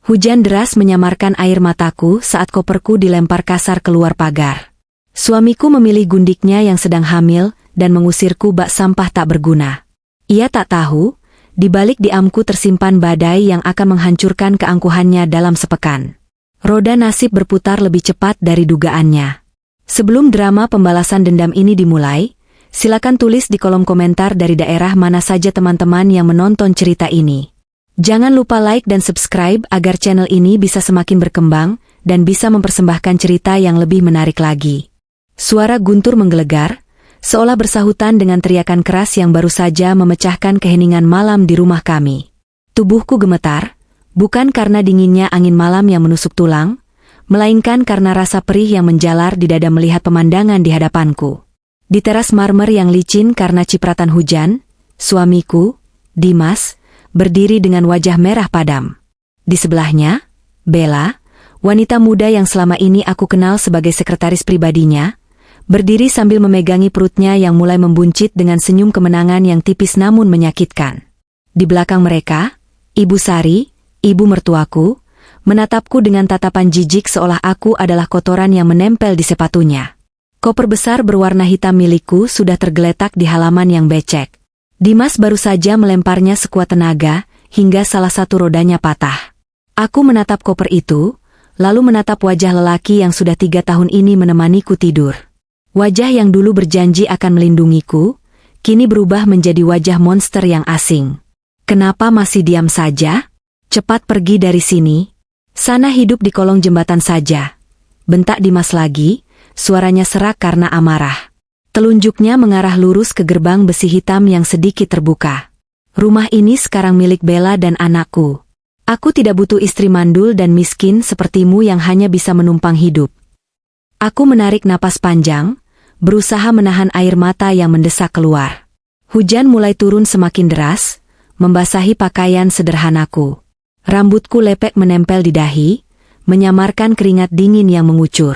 Hujan deras menyamarkan air mataku saat koperku dilempar kasar keluar pagar. Suamiku memilih gundiknya yang sedang hamil dan mengusirku bak sampah tak berguna. Ia tak tahu, di balik diamku tersimpan badai yang akan menghancurkan keangkuhannya dalam sepekan. Roda nasib berputar lebih cepat dari dugaannya. Sebelum drama pembalasan dendam ini dimulai, silakan tulis di kolom komentar dari daerah mana saja teman-teman yang menonton cerita ini. Jangan lupa like dan subscribe agar channel ini bisa semakin berkembang dan bisa mempersembahkan cerita yang lebih menarik lagi. Suara guntur menggelegar, seolah bersahutan dengan teriakan keras yang baru saja memecahkan keheningan malam di rumah kami. Tubuhku gemetar, bukan karena dinginnya angin malam yang menusuk tulang, melainkan karena rasa perih yang menjalar di dada melihat pemandangan di hadapanku. Di teras marmer yang licin karena cipratan hujan, suamiku, Dimas, berdiri dengan wajah merah padam. Di sebelahnya, Bella, wanita muda yang selama ini aku kenal sebagai sekretaris pribadinya, berdiri sambil memegangi perutnya yang mulai membuncit dengan senyum kemenangan yang tipis namun menyakitkan. Di belakang mereka, Ibu Sari, ibu mertuaku, menatapku dengan tatapan jijik seolah aku adalah kotoran yang menempel di sepatunya. Koper besar berwarna hitam milikku sudah tergeletak di halaman yang becek. Dimas baru saja melemparnya sekuat tenaga, hingga salah satu rodanya patah. Aku menatap koper itu, lalu menatap wajah lelaki yang sudah 3 tahun ini menemaniku tidur. Wajah yang dulu berjanji akan melindungiku, kini berubah menjadi wajah monster yang asing. Kenapa masih diam saja? Cepat pergi dari sini. Sana hidup di kolong jembatan saja. Bentak Dimas lagi, suaranya serak karena amarah. Telunjuknya mengarah lurus ke gerbang besi hitam yang sedikit terbuka. Rumah ini sekarang milik Bella dan anakku. Aku tidak butuh istri mandul dan miskin sepertimu yang hanya bisa menumpang hidup. Aku menarik napas panjang, berusaha menahan air mata yang mendesak keluar. Hujan mulai turun semakin deras, membasahi pakaian sederhanaku. Rambutku lepek menempel di dahi, menyamarkan keringat dingin yang mengucur.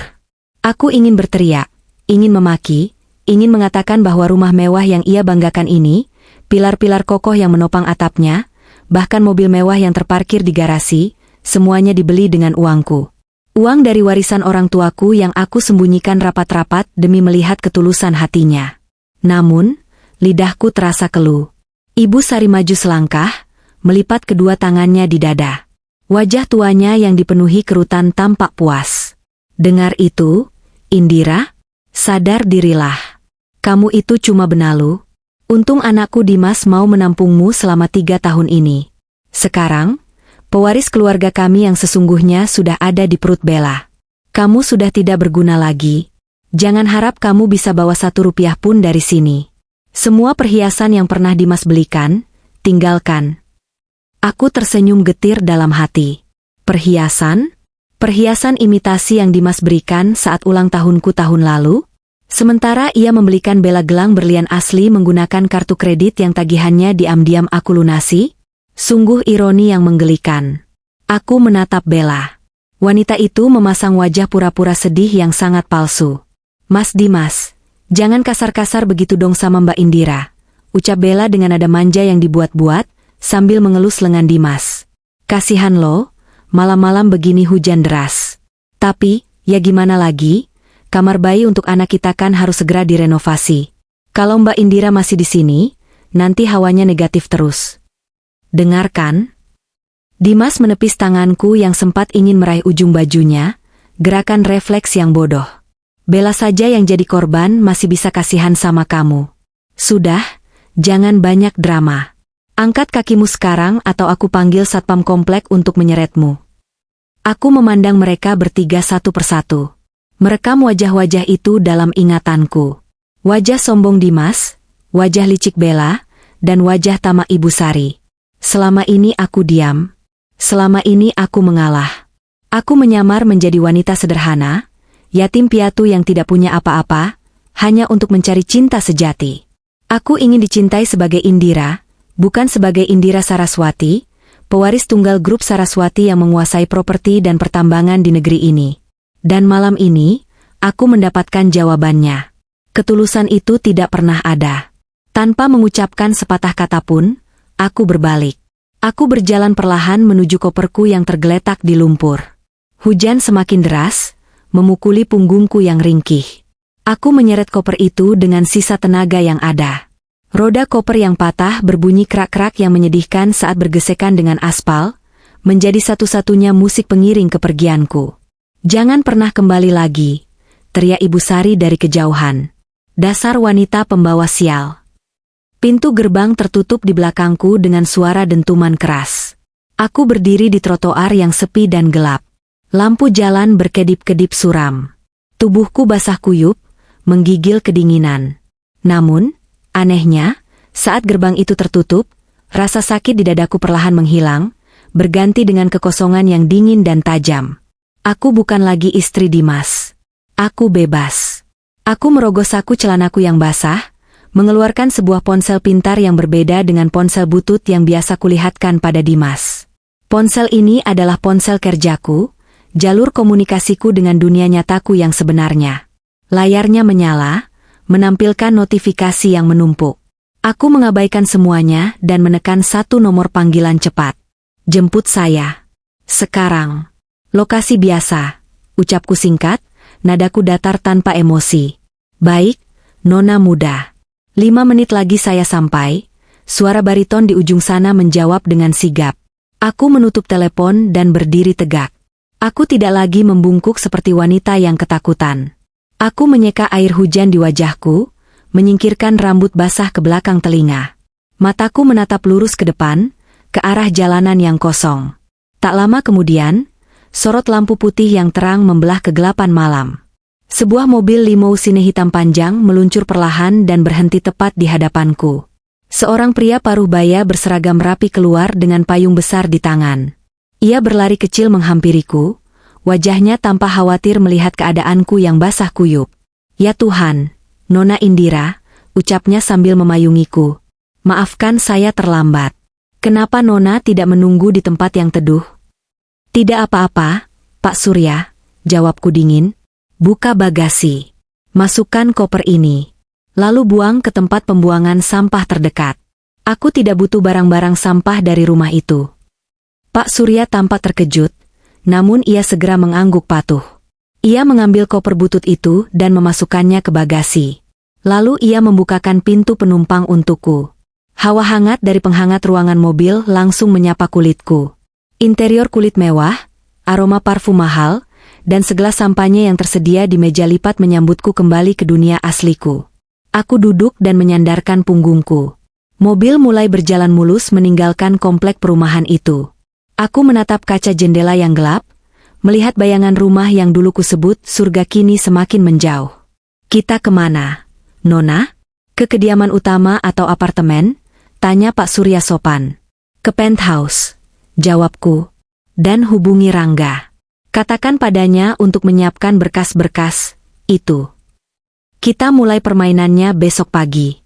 Aku ingin berteriak, ingin memaki, ingin mengatakan bahwa rumah mewah yang ia banggakan ini, pilar-pilar kokoh yang menopang atapnya, bahkan mobil mewah yang terparkir di garasi, semuanya dibeli dengan uangku. Uang dari warisan orang tuaku yang aku sembunyikan rapat-rapat demi melihat ketulusan hatinya. Namun, lidahku terasa keluh. Ibu Sari maju selangkah, melipat kedua tangannya di dada. Wajah tuanya yang dipenuhi kerutan tampak puas. Dengar itu, Indira, sadar dirilah. Kamu itu cuma benalu. Untung anakku Dimas mau menampungmu selama 3 tahun ini. Sekarang, pewaris keluarga kami yang sesungguhnya sudah ada di perut Bella. Kamu sudah tidak berguna lagi. Jangan harap kamu bisa bawa 1 rupiah pun dari sini. Semua perhiasan yang pernah Dimas belikan, tinggalkan. Aku tersenyum getir dalam hati. Perhiasan? Perhiasan imitasi yang Dimas berikan saat ulang tahunku tahun lalu? Sementara ia membelikan Bella gelang berlian asli menggunakan kartu kredit yang tagihannya diam-diam aku lunasi? Sungguh ironi yang menggelikan. Aku menatap Bella. Wanita itu memasang wajah pura-pura sedih yang sangat palsu. Mas Dimas, jangan kasar-kasar begitu dong sama Mbak Indira, ucap Bella dengan nada manja yang dibuat-buat, sambil mengelus lengan Dimas. Kasihan lo, malam-malam begini hujan deras. Tapi, ya gimana lagi, kamar bayi untuk anak kita kan harus segera direnovasi. Kalau Mbak Indira masih di sini, nanti hawanya negatif terus. Dengarkan. Dimas menepis tanganku yang sempat ingin meraih ujung bajunya, gerakan refleks yang bodoh. Bella saja yang jadi korban masih bisa kasihan sama kamu. Sudah, jangan banyak drama. Angkat kakimu sekarang atau aku panggil satpam komplek untuk menyeretmu. Aku memandang mereka bertiga satu persatu. Merekam wajah-wajah itu dalam ingatanku. Wajah sombong Dimas, wajah licik Bella, dan wajah tamak Ibu Sari. Selama ini aku diam. Selama ini aku mengalah. Aku menyamar menjadi wanita sederhana, yatim piatu yang tidak punya apa-apa, hanya untuk mencari cinta sejati. Aku ingin dicintai sebagai Indira, bukan sebagai Indira Saraswati, pewaris tunggal grup Saraswati yang menguasai properti dan pertambangan di negeri ini. Dan malam ini, aku mendapatkan jawabannya. Ketulusan itu tidak pernah ada. Tanpa mengucapkan sepatah kata pun, aku berbalik. Aku berjalan perlahan menuju koperku yang tergeletak di lumpur. Hujan semakin deras, memukuli punggungku yang ringkih. Aku menyeret koper itu dengan sisa tenaga yang ada. Roda koper yang patah berbunyi krak-krak yang menyedihkan saat bergesekan dengan aspal, menjadi satu-satunya musik pengiring kepergianku. "Jangan pernah kembali lagi," teriak Ibu Sari dari kejauhan. "Dasar wanita pembawa sial." Pintu gerbang tertutup di belakangku dengan suara dentuman keras. Aku berdiri di trotoar yang sepi dan gelap. Lampu jalan berkedip-kedip suram. Tubuhku basah kuyup, menggigil kedinginan. Namun, anehnya, saat gerbang itu tertutup, rasa sakit di dadaku perlahan menghilang, berganti dengan kekosongan yang dingin dan tajam. Aku bukan lagi istri Dimas. Aku bebas. Aku merogoh saku celanaku yang basah, mengeluarkan sebuah ponsel pintar yang berbeda dengan ponsel butut yang biasa kulihatkan pada Dimas. Ponsel ini adalah ponsel kerjaku, jalur komunikasiku dengan dunia nyataku yang sebenarnya. Layarnya menyala, menampilkan notifikasi yang menumpuk. Aku mengabaikan semuanya dan menekan satu nomor panggilan cepat. "Jemput saya. Sekarang." "Lokasi biasa," ucapku singkat, nadaku datar tanpa emosi. "Baik, Nona muda." 5 menit lagi saya sampai, suara bariton di ujung sana menjawab dengan sigap. Aku menutup telepon dan berdiri tegak. Aku tidak lagi membungkuk seperti wanita yang ketakutan. Aku menyeka air hujan di wajahku, menyingkirkan rambut basah ke belakang telinga. Mataku menatap lurus ke depan, ke arah jalanan yang kosong. Tak lama kemudian, sorot lampu putih yang terang membelah kegelapan malam. Sebuah mobil limousine hitam panjang meluncur perlahan dan berhenti tepat di hadapanku. Seorang pria paruh baya berseragam rapi keluar dengan payung besar di tangan. Ia berlari kecil menghampiriku, wajahnya tanpa khawatir melihat keadaanku yang basah kuyup. "Ya Tuhan, Nona Indira," ucapnya sambil memayungiku. "Maafkan saya terlambat. Kenapa Nona tidak menunggu di tempat yang teduh?" "Tidak apa-apa, Pak Surya," jawabku dingin. "Buka bagasi. Masukkan koper ini. Lalu buang ke tempat pembuangan sampah terdekat. Aku tidak butuh barang-barang sampah dari rumah itu." Pak Surya tampak terkejut, namun ia segera mengangguk patuh. Ia mengambil koper butut itu dan memasukkannya ke bagasi. Lalu ia membukakan pintu penumpang untukku. Hawa hangat dari penghangat ruangan mobil langsung menyapa kulitku. Interior kulit mewah, aroma parfum mahal, dan segelas sampanye yang tersedia di meja lipat menyambutku kembali ke dunia asliku. Aku duduk dan menyandarkan punggungku. Mobil mulai berjalan mulus meninggalkan komplek perumahan itu. Aku menatap kaca jendela yang gelap, melihat bayangan rumah yang dulu kusebut surga kini semakin menjauh. "Kita kemana, Nona?" "Ke kediaman utama atau apartemen?" tanya Pak Surya sopan. "Ke penthouse," jawabku. "Dan hubungi Rangga. Katakan padanya untuk menyiapkan berkas-berkas itu. Kita mulai permainannya besok pagi."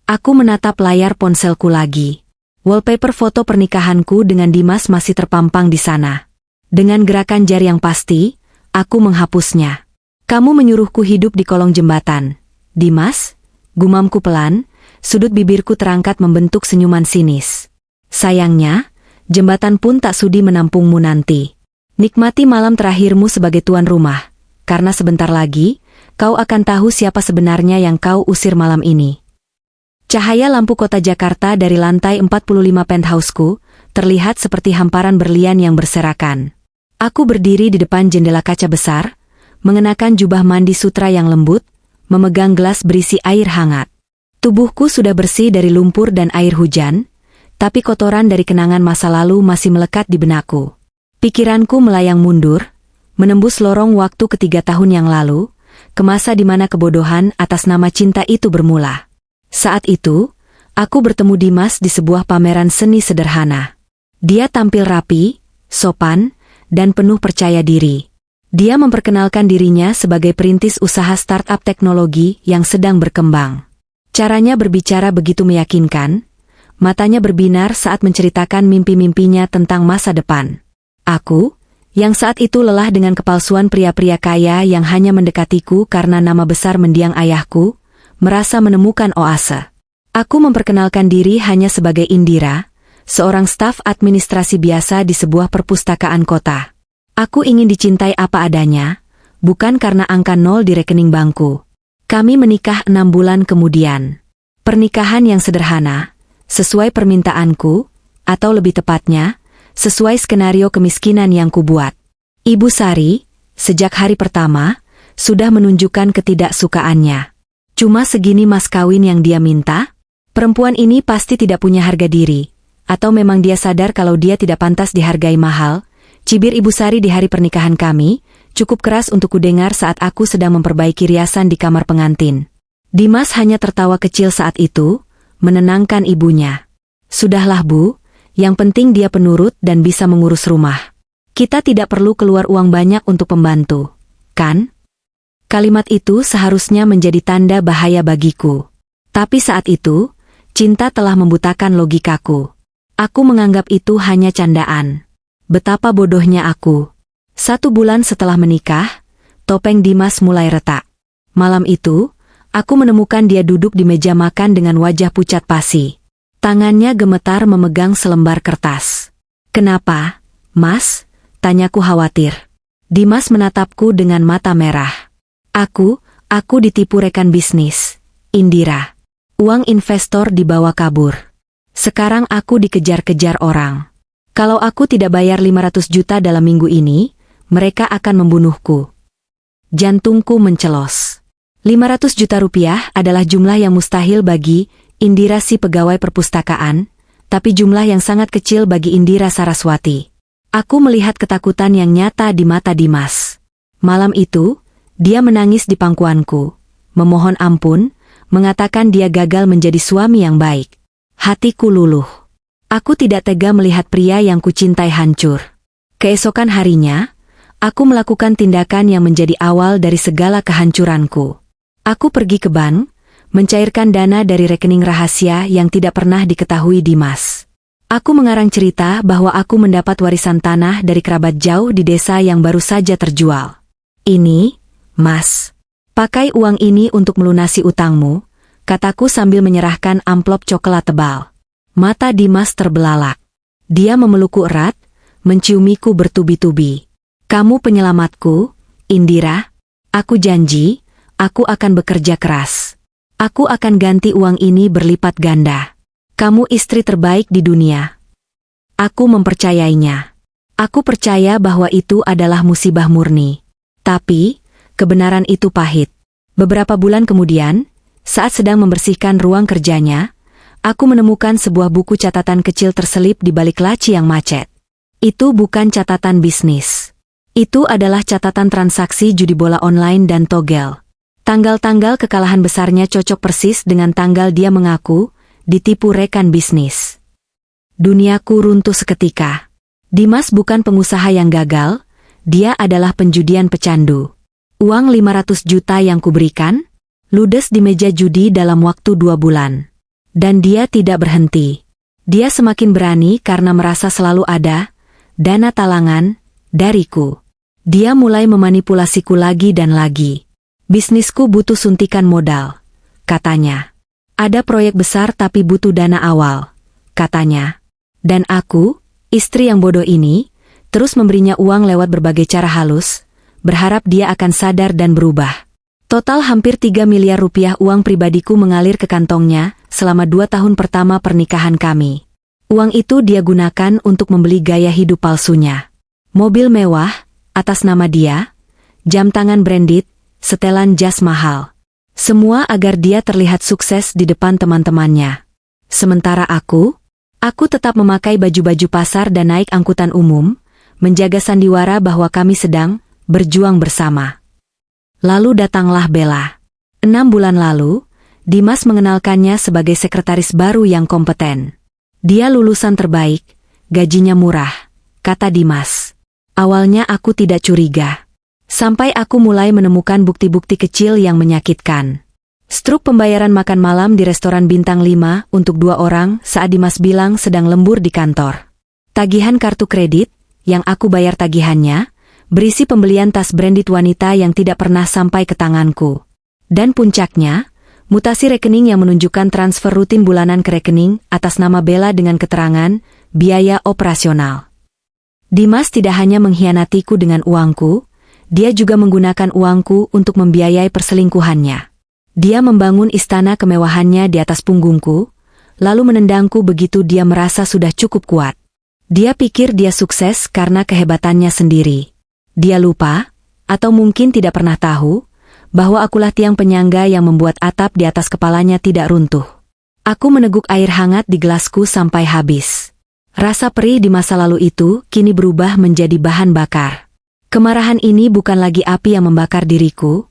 Aku menatap layar ponselku lagi. Wallpaper foto pernikahanku dengan Dimas masih terpampang di sana. Dengan gerakan jari yang pasti, aku menghapusnya. "Kamu menyuruhku hidup di kolong jembatan, Dimas?" gumamku pelan. Sudut bibirku terangkat membentuk senyuman sinis. "Sayangnya, jembatan pun tak sudi menampungmu nanti. Nikmati malam terakhirmu sebagai tuan rumah, karena sebentar lagi, kau akan tahu siapa sebenarnya yang kau usir malam ini." Cahaya lampu kota Jakarta dari lantai 45 penthouseku terlihat seperti hamparan berlian yang berserakan. Aku berdiri di depan jendela kaca besar, mengenakan jubah mandi sutra yang lembut, memegang gelas berisi air hangat. Tubuhku sudah bersih dari lumpur dan air hujan, tapi kotoran dari kenangan masa lalu masih melekat di benakku. Pikiranku melayang mundur, menembus lorong waktu ke 3 tahun yang lalu, ke masa di mana kebodohan atas nama cinta itu bermula. Saat itu, aku bertemu Dimas di sebuah pameran seni sederhana. Dia tampil rapi, sopan, dan penuh percaya diri. Dia memperkenalkan dirinya sebagai perintis usaha startup teknologi yang sedang berkembang. Caranya berbicara begitu meyakinkan, matanya berbinar saat menceritakan mimpi-mimpinya tentang masa depan. Aku, yang saat itu lelah dengan kepalsuan pria-pria kaya yang hanya mendekatiku karena nama besar mendiang ayahku, merasa menemukan oase. Aku memperkenalkan diri hanya sebagai Indira, seorang staf administrasi biasa di sebuah perpustakaan kota. Aku ingin dicintai apa adanya, bukan karena angka 0 di rekening bankku. Kami menikah 6 bulan kemudian. Pernikahan yang sederhana, sesuai permintaanku, atau lebih tepatnya, sesuai skenario kemiskinan yang kubuat. Ibu Sari, sejak hari pertama, sudah menunjukkan ketidaksukaannya. Cuma segini mas kawin yang dia minta? Perempuan ini pasti tidak punya harga diri. Atau memang dia sadar kalau dia tidak pantas dihargai mahal? Cibir Ibu Sari di hari pernikahan kami, cukup keras untuk kudengar saat aku sedang memperbaiki riasan di kamar pengantin. Dimas hanya tertawa kecil saat itu, menenangkan ibunya. Sudahlah Bu, yang penting dia penurut dan bisa mengurus rumah. Kita tidak perlu keluar uang banyak untuk pembantu, kan? Kalimat itu seharusnya menjadi tanda bahaya bagiku. Tapi saat itu, cinta telah membutakan logikaku. Aku menganggap itu hanya candaan. Betapa bodohnya aku. 1 bulan setelah menikah, topeng Dimas mulai retak. Malam itu, aku menemukan dia duduk di meja makan dengan wajah pucat pasi. Tangannya gemetar memegang selembar kertas. "Kenapa, Mas?" tanyaku khawatir. Dimas menatapku dengan mata merah. Aku ditipu rekan bisnis, Indira. Uang investor dibawa kabur. Sekarang aku dikejar-kejar orang. Kalau aku tidak bayar 500 juta dalam minggu ini, mereka akan membunuhku." Jantungku mencelos. 500 juta rupiah adalah jumlah yang mustahil bagi Indira si pegawai perpustakaan, tapi jumlah yang sangat kecil bagi Indira Saraswati. Aku melihat ketakutan yang nyata di mata Dimas. Malam itu, dia menangis di pangkuanku, memohon ampun, mengatakan dia gagal menjadi suami yang baik. Hatiku luluh. Aku tidak tega melihat pria yang kucintai hancur. Keesokan harinya, aku melakukan tindakan yang menjadi awal dari segala kehancuranku. Aku pergi ke bank, mencairkan dana dari rekening rahasia yang tidak pernah diketahui Dimas. Aku mengarang cerita bahwa aku mendapat warisan tanah dari kerabat jauh di desa yang baru saja terjual. "Ini, Mas, pakai uang ini untuk melunasi utangmu," kataku sambil menyerahkan amplop coklat tebal. Mata Dimas terbelalak. Dia memelukku erat, menciumiku bertubi-tubi. "Kamu penyelamatku, Indira. Aku janji, aku akan bekerja keras. Aku akan ganti uang ini berlipat ganda. Kamu istri terbaik di dunia." Aku mempercayainya. Aku percaya bahwa itu adalah musibah murni. Tapi, kebenaran itu pahit. Beberapa bulan kemudian, saat sedang membersihkan ruang kerjanya, aku menemukan sebuah buku catatan kecil terselip di balik laci yang macet. Itu bukan catatan bisnis. Itu adalah catatan transaksi judi bola online dan togel. Tanggal-tanggal kekalahan besarnya cocok persis dengan tanggal dia mengaku ditipu rekan bisnis. Duniaku runtuh seketika. Dimas bukan pengusaha yang gagal, dia adalah penjudian pecandu. Uang 500 juta yang kuberikan, ludes di meja judi dalam waktu 2 bulan. Dan dia tidak berhenti. Dia semakin berani karena merasa selalu ada dana talangan dariku. Dia mulai memanipulasiku lagi dan lagi. "Bisnisku butuh suntikan modal," katanya. "Ada proyek besar tapi butuh dana awal," katanya. Dan aku, istri yang bodoh ini, terus memberinya uang lewat berbagai cara halus, berharap dia akan sadar dan berubah. Total hampir 3 miliar rupiah uang pribadiku mengalir ke kantongnya selama 2 tahun pertama pernikahan kami. Uang itu dia gunakan untuk membeli gaya hidup palsunya. Mobil mewah, atas nama dia, jam tangan branded, setelan jas mahal. Semua agar dia terlihat sukses di depan teman-temannya. Sementara aku tetap memakai baju-baju pasar dan naik angkutan umum, menjaga sandiwara bahwa kami sedang berjuang bersama. Lalu datanglah Bella. 6 bulan lalu, Dimas mengenalkannya sebagai sekretaris baru yang kompeten. Dia lulusan terbaik, gajinya murah, kata Dimas. Awalnya aku tidak curiga. Sampai aku mulai menemukan bukti-bukti kecil yang menyakitkan. Struk pembayaran makan malam di restoran bintang 5 untuk 2 orang saat Dimas bilang sedang lembur di kantor. Tagihan kartu kredit, yang aku bayar tagihannya, berisi pembelian tas branded wanita yang tidak pernah sampai ke tanganku. Dan puncaknya, mutasi rekening yang menunjukkan transfer rutin bulanan ke rekening atas nama Bella dengan keterangan, biaya operasional. Dimas tidak hanya mengkhianatiku dengan uangku, dia juga menggunakan uangku untuk membiayai perselingkuhannya. Dia membangun istana kemewahannya di atas punggungku, lalu menendangku begitu dia merasa sudah cukup kuat. Dia pikir dia sukses karena kehebatannya sendiri. Dia lupa, atau mungkin tidak pernah tahu, bahwa akulah tiang penyangga yang membuat atap di atas kepalanya tidak runtuh. Aku meneguk air hangat di gelasku sampai habis. Rasa perih di masa lalu itu kini berubah menjadi bahan bakar. Kemarahan ini bukan lagi api yang membakar diriku,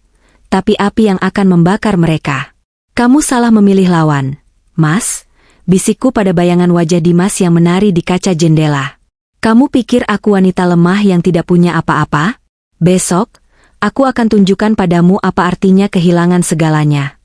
tapi api yang akan membakar mereka. Kamu salah memilih lawan, Mas, bisikku pada bayangan wajah Dimas yang menari di kaca jendela. Kamu pikir aku wanita lemah yang tidak punya apa-apa? Besok, aku akan tunjukkan padamu apa artinya kehilangan segalanya.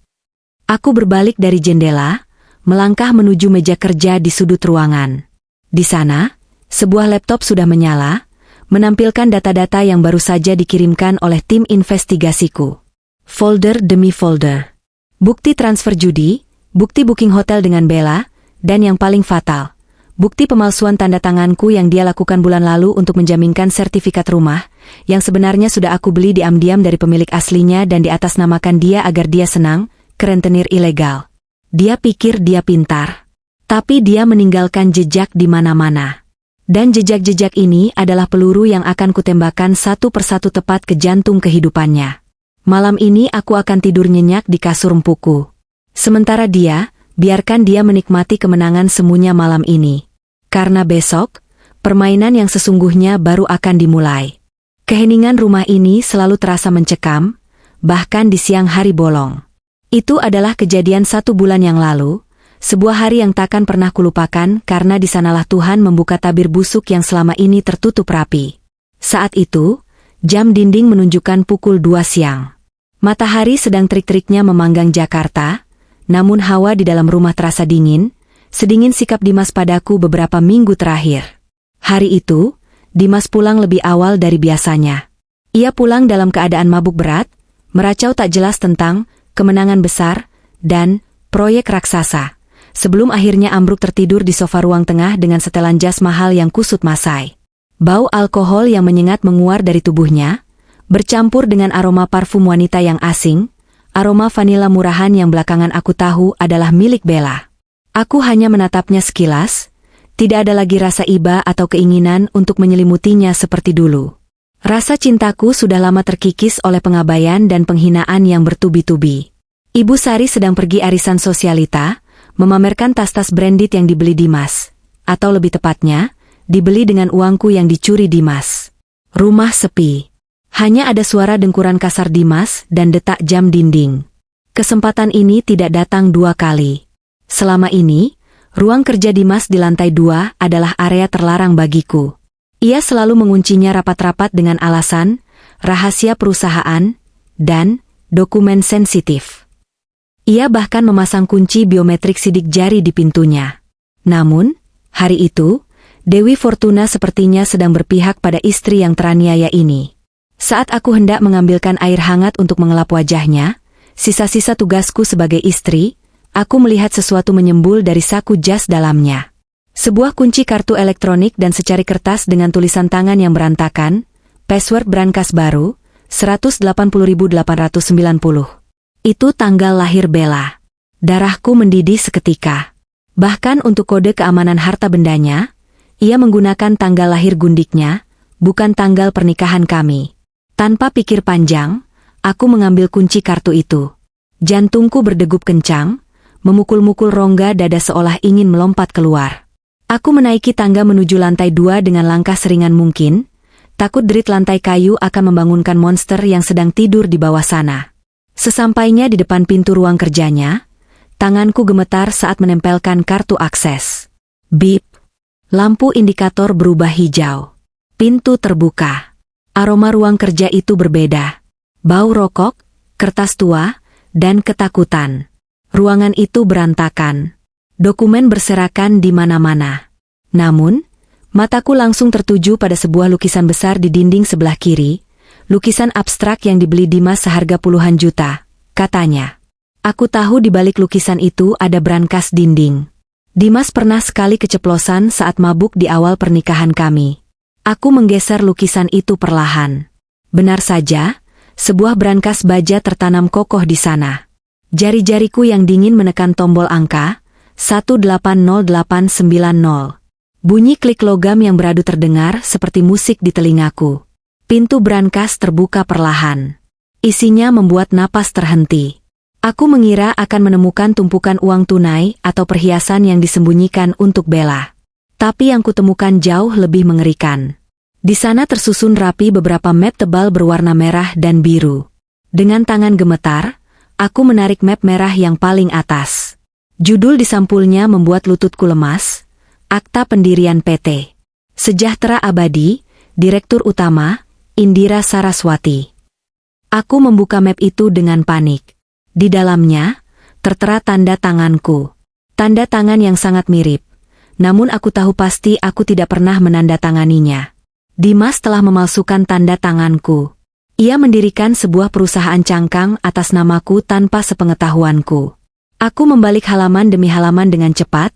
Aku berbalik dari jendela, melangkah menuju meja kerja di sudut ruangan. Di sana, sebuah laptop sudah menyala, menampilkan data-data yang baru saja dikirimkan oleh tim investigasiku. Folder demi folder. Bukti transfer judi, bukti booking hotel dengan Bella, dan yang paling fatal, bukti pemalsuan tanda tanganku yang dia lakukan bulan lalu untuk menjaminkan sertifikat rumah, yang sebenarnya sudah aku beli diam-diam dari pemilik aslinya dan diatasnamakan dia agar dia senang, kerentenir ilegal. Dia pikir dia pintar. Tapi dia meninggalkan jejak di mana-mana. Dan jejak-jejak ini adalah peluru yang akan kutembakkan satu persatu tepat ke jantung kehidupannya. Malam ini aku akan tidur nyenyak di kasur empuku. Sementara dia, biarkan dia menikmati kemenangan semuanya malam ini. Karena besok, permainan yang sesungguhnya baru akan dimulai. Keheningan rumah ini selalu terasa mencekam, bahkan di siang hari bolong. Itu adalah kejadian 1 bulan yang lalu, sebuah hari yang takkan pernah kulupakan karena di sanalah Tuhan membuka tabir busuk yang selama ini tertutup rapi. Saat itu, jam dinding menunjukkan pukul 2 siang. Matahari sedang terik-teriknya memanggang Jakarta, namun hawa di dalam rumah terasa dingin, sedingin sikap Dimas padaku beberapa minggu terakhir. Hari itu, Dimas pulang lebih awal dari biasanya. Ia pulang dalam keadaan mabuk berat, meracau tak jelas tentang kemenangan besar dan proyek raksasa. Sebelum akhirnya ambruk tertidur di sofa ruang tengah dengan setelan jas mahal yang kusut masai. Bau alkohol yang menyengat menguar dari tubuhnya, bercampur dengan aroma parfum wanita yang asing, aroma vanila murahan yang belakangan aku tahu adalah milik Bella. Aku hanya menatapnya sekilas, tidak ada lagi rasa iba atau keinginan untuk menyelimutinya seperti dulu. Rasa cintaku sudah lama terkikis oleh pengabaian dan penghinaan yang bertubi-tubi. Ibu Sari sedang pergi arisan sosialita, memamerkan tas-tas branded yang dibeli Dimas, atau lebih tepatnya, dibeli dengan uangku yang dicuri Dimas. Rumah sepi. Hanya ada suara dengkuran kasar Dimas dan detak jam dinding. Kesempatan ini tidak datang 2 kali. Selama ini, ruang kerja Dimas di lantai 2 adalah area terlarang bagiku. Ia selalu menguncinya rapat-rapat dengan alasan, rahasia perusahaan, dan dokumen sensitif. Ia bahkan memasang kunci biometrik sidik jari di pintunya. Namun, hari itu, Dewi Fortuna sepertinya sedang berpihak pada istri yang teraniaya ini. Saat aku hendak mengambilkan air hangat untuk mengelap wajahnya, sisa-sisa tugasku sebagai istri, aku melihat sesuatu menyembul dari saku jas dalamnya. Sebuah kunci kartu elektronik dan secari kertas dengan tulisan tangan yang berantakan, password brankas baru, 180.890. Itu tanggal lahir Bella. Darahku mendidih seketika. Bahkan untuk kode keamanan harta bendanya, ia menggunakan tanggal lahir gundiknya, bukan tanggal pernikahan kami. Tanpa pikir panjang, aku mengambil kunci kartu itu. Jantungku berdegup kencang, memukul-mukul rongga dada seolah ingin melompat keluar. Aku menaiki tangga menuju lantai 2 dengan langkah seringan mungkin, takut derit lantai kayu akan membangunkan monster yang sedang tidur di bawah sana. Sesampainya di depan pintu ruang kerjanya, tanganku gemetar saat menempelkan kartu akses. Bip. Lampu indikator berubah hijau. Pintu terbuka. Aroma ruang kerja itu berbeda. Bau rokok, kertas tua, dan ketakutan. Ruangan itu berantakan. Dokumen berserakan di mana-mana. Namun, mataku langsung tertuju pada sebuah lukisan besar di dinding sebelah kiri, lukisan abstrak yang dibeli Dimas seharga puluhan juta, katanya. Aku tahu di balik lukisan itu ada brankas dinding. Dimas pernah sekali keceplosan saat mabuk di awal pernikahan kami. Aku menggeser lukisan itu perlahan. Benar saja, sebuah brankas baja tertanam kokoh di sana. Jari-jariku yang dingin menekan tombol angka 180890. Bunyi klik logam yang beradu terdengar seperti musik di telingaku. Pintu brankas terbuka perlahan. Isinya membuat napas terhenti. Aku mengira akan menemukan tumpukan uang tunai atau perhiasan yang disembunyikan untuk Bella. Tapi yang kutemukan jauh lebih mengerikan. Di sana tersusun rapi beberapa map tebal berwarna merah dan biru. Dengan tangan gemetar, aku menarik map merah yang paling atas. Judul di sampulnya membuat lututku lemas. Akta Pendirian PT Sejahtera Abadi, Direktur Utama, Indira Saraswati. Aku membuka map itu dengan panik. Di dalamnya, tertera tanda tanganku. Tanda tangan yang sangat mirip. Namun aku tahu pasti aku tidak pernah menandatanganinya. Dimas telah memalsukan tanda tanganku. Ia mendirikan sebuah perusahaan cangkang atas namaku tanpa sepengetahuanku. Aku membalik halaman demi halaman dengan cepat.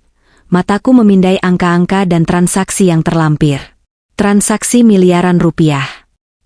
Mataku memindai angka-angka dan transaksi yang terlampir. Transaksi miliaran rupiah.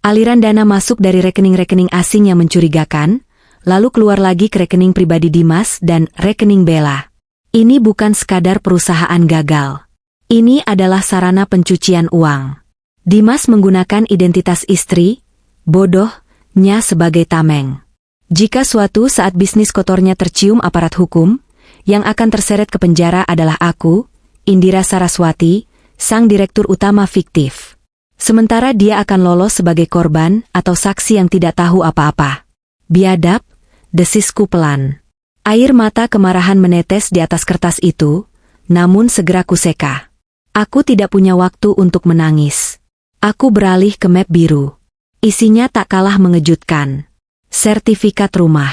Aliran dana masuk dari rekening-rekening asing yang mencurigakan, lalu keluar lagi ke rekening pribadi Dimas dan rekening Bella. Ini bukan sekadar perusahaan gagal. Ini adalah sarana pencucian uang. Dimas menggunakan identitas istri, bodohnya sebagai tameng. Jika suatu saat bisnis kotornya tercium aparat hukum, yang akan terseret ke penjara adalah aku, Indira Saraswati, sang direktur utama fiktif. Sementara dia akan lolos sebagai korban atau saksi yang tidak tahu apa-apa. Biadab, desisku pelan. Air mata kemarahan menetes di atas kertas itu, namun segera kuseka. Aku tidak punya waktu untuk menangis. Aku beralih ke map biru. Isinya tak kalah mengejutkan. Sertifikat rumah.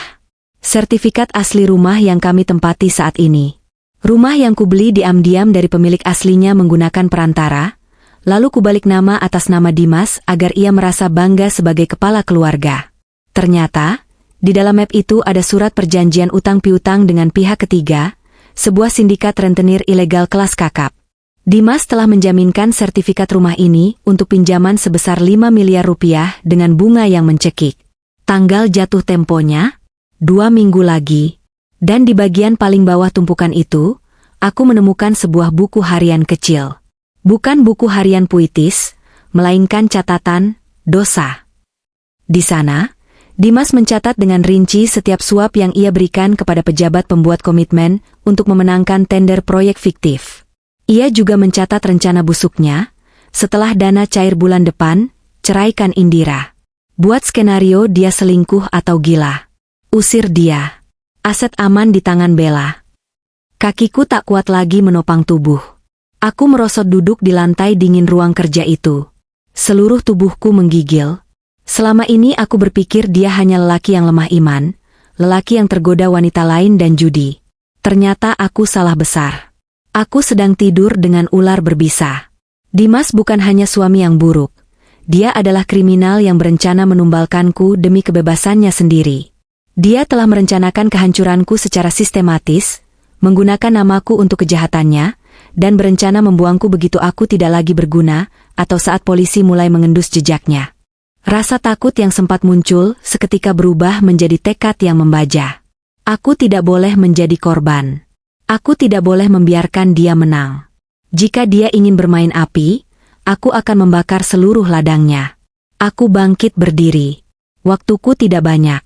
Sertifikat asli rumah yang kami tempati saat ini. Rumah yang kubeli diam-diam dari pemilik aslinya menggunakan perantara, lalu kubalik nama atas nama Dimas agar ia merasa bangga sebagai kepala keluarga. Ternyata, di dalam map itu ada surat perjanjian utang piutang dengan pihak ketiga, sebuah sindikat rentenir ilegal kelas kakap. Dimas telah menjaminkan sertifikat rumah ini untuk pinjaman sebesar 5 miliar rupiah dengan bunga yang mencekik. Tanggal jatuh temponya, 2 minggu lagi. Dan di bagian paling bawah tumpukan itu, aku menemukan sebuah buku harian kecil. Bukan buku harian puitis, melainkan catatan, dosa. Di sana, Dimas mencatat dengan rinci setiap suap yang ia berikan kepada pejabat pembuat komitmen untuk memenangkan tender proyek fiktif. Ia juga mencatat rencana busuknya, setelah dana cair bulan depan, ceraikan Indira. Buat skenario dia selingkuh atau gila. Usir dia. Aset aman di tangan Bella. Kakiku tak kuat lagi menopang tubuh. Aku merosot duduk di lantai dingin ruang kerja itu. Seluruh tubuhku menggigil. Selama ini aku berpikir dia hanya lelaki yang lemah iman, lelaki yang tergoda wanita lain dan judi. Ternyata aku salah besar. Aku sedang tidur dengan ular berbisa. Dimas bukan hanya suami yang buruk. Dia adalah kriminal yang berencana menumbalkanku demi kebebasannya sendiri. Dia telah merencanakan kehancuranku secara sistematis, menggunakan namaku untuk kejahatannya, dan berencana membuangku begitu aku tidak lagi berguna, atau saat polisi mulai mengendus jejaknya. Rasa takut yang sempat muncul seketika berubah menjadi tekad yang membaja. Aku tidak boleh menjadi korban. Aku tidak boleh membiarkan dia menang. Jika dia ingin bermain api, aku akan membakar seluruh ladangnya. Aku bangkit berdiri. Waktuku tidak banyak.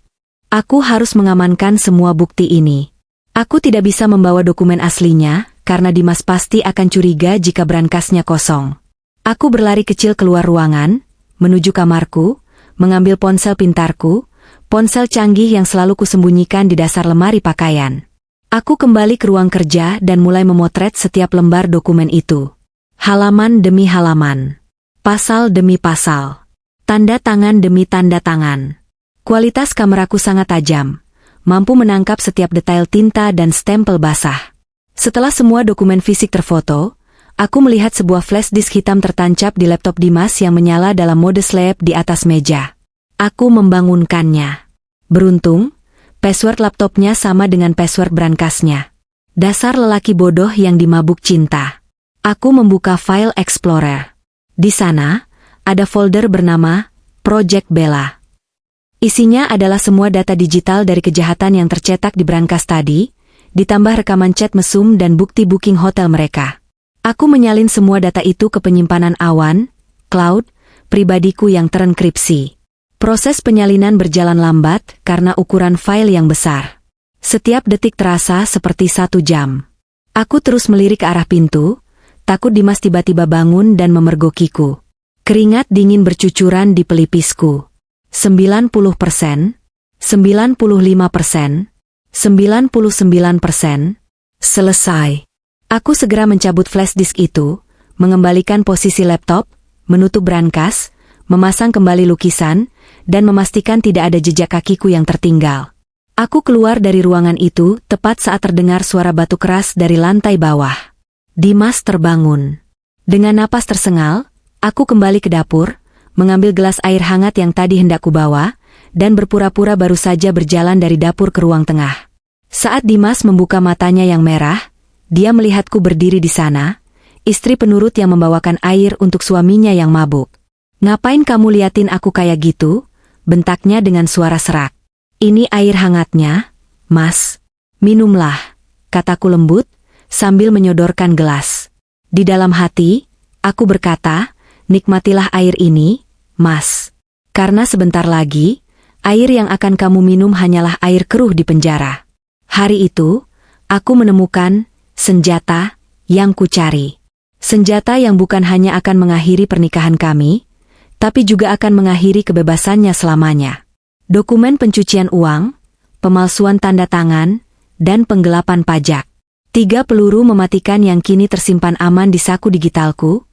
Aku harus mengamankan semua bukti ini. Aku tidak bisa membawa dokumen aslinya, karena Dimas pasti akan curiga jika brankasnya kosong. Aku berlari kecil keluar ruangan, menuju kamarku, mengambil ponsel pintarku, ponsel canggih yang selalu kusembunyikan di dasar lemari pakaian. Aku kembali ke ruang kerja dan mulai memotret setiap lembar dokumen itu. Halaman demi halaman. Pasal demi pasal. Tanda tangan demi tanda tangan. Kualitas kameraku sangat tajam, mampu menangkap setiap detail tinta dan stempel basah. Setelah semua dokumen fisik terfoto, aku melihat sebuah flash disk hitam tertancap di laptop Dimas yang menyala dalam mode sleep di atas meja. Aku membangunkannya. Beruntung, password laptopnya sama dengan password brankasnya. Dasar lelaki bodoh yang dimabuk cinta. Aku membuka file Explorer. Di sana, ada folder bernama Project Bella. Isinya adalah semua data digital dari kejahatan yang tercetak di brankas tadi, ditambah rekaman chat mesum dan bukti booking hotel mereka. Aku menyalin semua data itu ke penyimpanan awan, cloud, pribadiku yang terenkripsi. Proses penyalinan berjalan lambat karena ukuran file yang besar. Setiap detik terasa seperti 1 jam. Aku terus melirik ke arah pintu, takut Dimas tiba-tiba bangun dan memergokiku. Keringat dingin bercucuran di pelipisku. 90%, 95%, 99%, selesai. Aku segera mencabut flash disk itu, mengembalikan posisi laptop, menutup brankas, memasang kembali lukisan, dan memastikan tidak ada jejak kakiku yang tertinggal. Aku keluar dari ruangan itu tepat saat terdengar suara batu keras dari lantai bawah. Dimas terbangun. Dengan napas tersengal, aku kembali ke dapur, mengambil gelas air hangat yang tadi hendak kubawa, dan berpura-pura baru saja berjalan dari dapur ke ruang tengah. Saat Dimas membuka matanya yang merah, dia melihatku berdiri di sana, istri penurut yang membawakan air untuk suaminya yang mabuk. "Ngapain kamu liatin aku kayak gitu?" bentaknya dengan suara serak. "Ini air hangatnya, Mas. Minumlah," kataku lembut, sambil menyodorkan gelas. Di dalam hati, aku berkata, "Nikmatilah air ini, Mas. Karena sebentar lagi, air yang akan kamu minum hanyalah air keruh di penjara." Hari itu, aku menemukan senjata yang kucari. Senjata yang bukan hanya akan mengakhiri pernikahan kami, tapi juga akan mengakhiri kebebasannya selamanya. Dokumen pencucian uang, pemalsuan tanda tangan, dan penggelapan pajak. 3 peluru mematikan yang kini tersimpan aman di saku digitalku,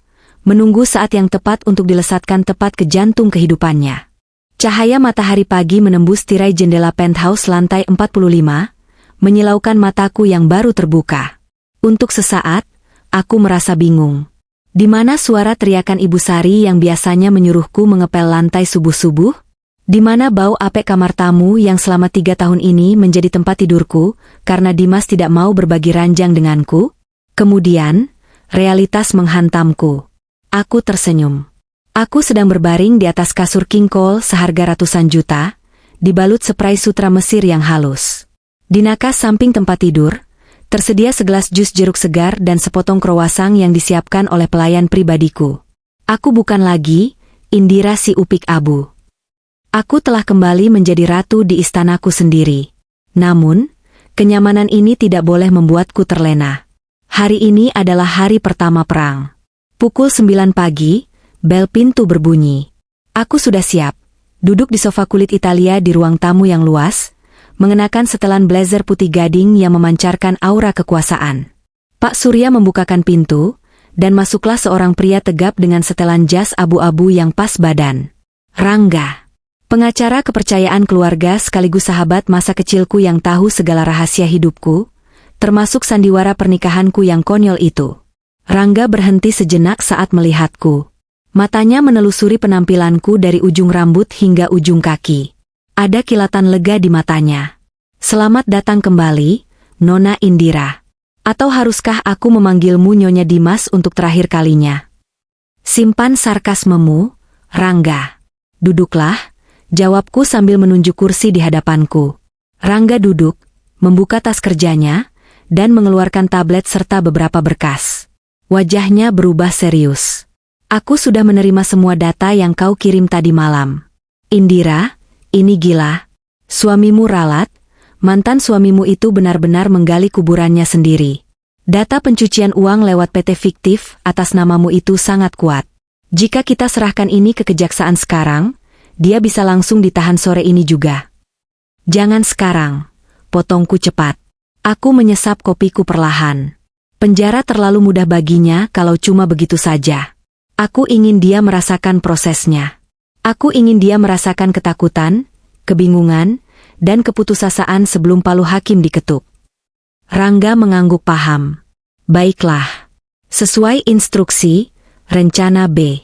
menunggu saat yang tepat untuk dilesatkan tepat ke jantung kehidupannya. Cahaya matahari pagi menembus tirai jendela penthouse lantai 45, menyilaukan mataku yang baru terbuka. Untuk sesaat, aku merasa bingung. Di mana suara teriakan Ibu Sari yang biasanya menyuruhku mengepel lantai subuh-subuh? Di mana bau apek kamar tamu yang selama 3 tahun ini menjadi tempat tidurku, karena Dimas tidak mau berbagi ranjang denganku? Kemudian, realitas menghantamku. Aku tersenyum. Aku sedang berbaring di atas kasur king cole seharga ratusan juta, dibalut spray sutra Mesir yang halus. Di nakas samping tempat tidur, tersedia segelas jus jeruk segar dan sepotong kroasang yang disiapkan oleh pelayan pribadiku. Aku bukan lagi Indira si upik abu. Aku telah kembali menjadi ratu di istanaku sendiri. Namun, kenyamanan ini tidak boleh membuatku terlena. Hari ini adalah hari pertama perang. Pukul 9 pagi, bel pintu berbunyi. Aku sudah siap, duduk di sofa kulit Italia di ruang tamu yang luas, mengenakan setelan blazer putih gading yang memancarkan aura kekuasaan. Pak Surya membukakan pintu, dan masuklah seorang pria tegap dengan setelan jas abu-abu yang pas badan. Rangga. Pengacara kepercayaan keluarga sekaligus sahabat masa kecilku yang tahu segala rahasia hidupku, termasuk sandiwara pernikahanku yang konyol itu. Rangga berhenti sejenak saat melihatku. Matanya menelusuri penampilanku dari ujung rambut hingga ujung kaki. Ada kilatan lega di matanya. "Selamat datang kembali, Nona Indira. Atau haruskah aku memanggilmu Nyonya Dimas untuk terakhir kalinya?" "Simpan sarkasmemu, Rangga. Duduklah," jawabku sambil menunjuk kursi di hadapanku. Rangga duduk, membuka tas kerjanya, dan mengeluarkan tablet serta beberapa berkas. Wajahnya berubah serius. "Aku sudah menerima semua data yang kau kirim tadi malam. Indira, ini gila. Suamimu ralat, mantan suamimu itu benar-benar menggali kuburannya sendiri. Data pencucian uang lewat PT fiktif atas namamu itu sangat kuat. Jika kita serahkan ini ke kejaksaan sekarang, dia bisa langsung ditahan sore ini juga." "Jangan sekarang," potongku cepat. Aku menyesap kopiku perlahan. Penjara terlalu mudah baginya kalau cuma begitu saja. Aku ingin dia merasakan prosesnya. Aku ingin dia merasakan ketakutan, kebingungan, dan keputusasaan sebelum palu hakim diketuk. Rangga mengangguk paham. "Baiklah. Sesuai instruksi, rencana B.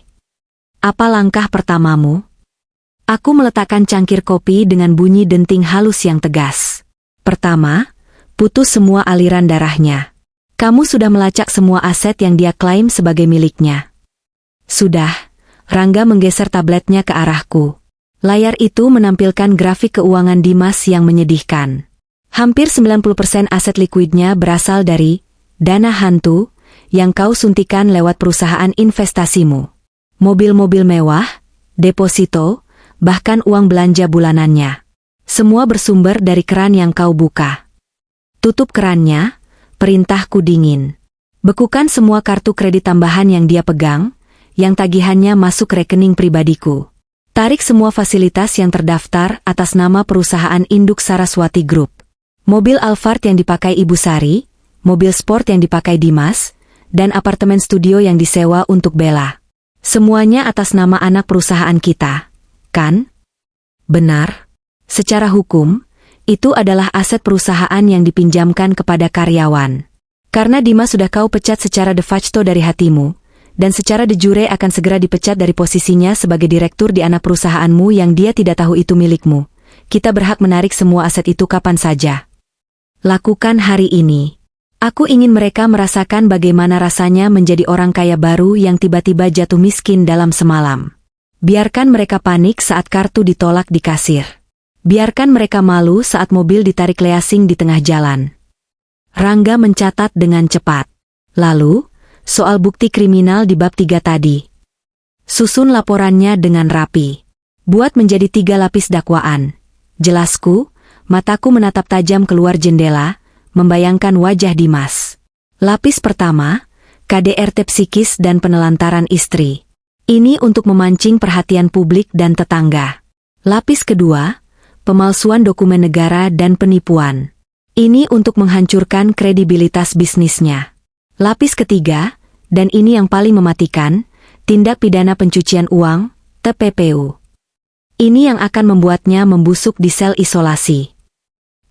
Apa langkah pertamamu?" Aku meletakkan cangkir kopi dengan bunyi denting halus yang tegas. "Pertama, putus semua aliran darahnya. Kamu sudah melacak semua aset yang dia klaim sebagai miliknya. Sudah, Rangga menggeser tabletnya ke arahku. Layar itu menampilkan grafik keuangan Dimas yang menyedihkan. Hampir 90% aset likuidnya berasal dari dana hantu yang kau suntikan lewat perusahaan investasimu. Mobil-mobil mewah, deposito, bahkan uang belanja bulanannya. Semua bersumber dari keran yang kau buka. Tutup kerannya, perintahku dingin. Bekukan semua kartu kredit tambahan yang dia pegang, yang tagihannya masuk rekening pribadiku. Tarik semua fasilitas yang terdaftar atas nama perusahaan induk Saraswati Group. Mobil Alphard yang dipakai Ibu Sari, mobil sport yang dipakai Dimas, dan apartemen studio yang disewa untuk Bella. Semuanya atas nama anak perusahaan kita, kan? Benar. Secara hukum, itu adalah aset perusahaan yang dipinjamkan kepada karyawan. Karena Dimas sudah kau pecat secara de facto dari hatimu, dan secara de jure akan segera dipecat dari posisinya sebagai direktur di anak perusahaanmu yang dia tidak tahu itu milikmu. Kita berhak menarik semua aset itu kapan saja. Lakukan hari ini. Aku ingin mereka merasakan bagaimana rasanya menjadi orang kaya baru yang tiba-tiba jatuh miskin dalam semalam. Biarkan mereka panik saat kartu ditolak di kasir. Biarkan mereka malu saat mobil ditarik leasing di tengah jalan. Rangga mencatat dengan cepat. Lalu, soal bukti kriminal di bab 3 tadi. Susun laporannya dengan rapi. Buat menjadi 3 lapis dakwaan. Jelasku, mataku menatap tajam keluar jendela, membayangkan wajah Dimas. Lapis pertama, KDRT psikis dan penelantaran istri. Ini untuk memancing perhatian publik dan tetangga. Lapis kedua, pemalsuan dokumen negara dan penipuan. Ini untuk menghancurkan kredibilitas bisnisnya. Lapis ketiga, dan ini yang paling mematikan, tindak pidana pencucian uang, TPPU. Ini yang akan membuatnya membusuk di sel isolasi.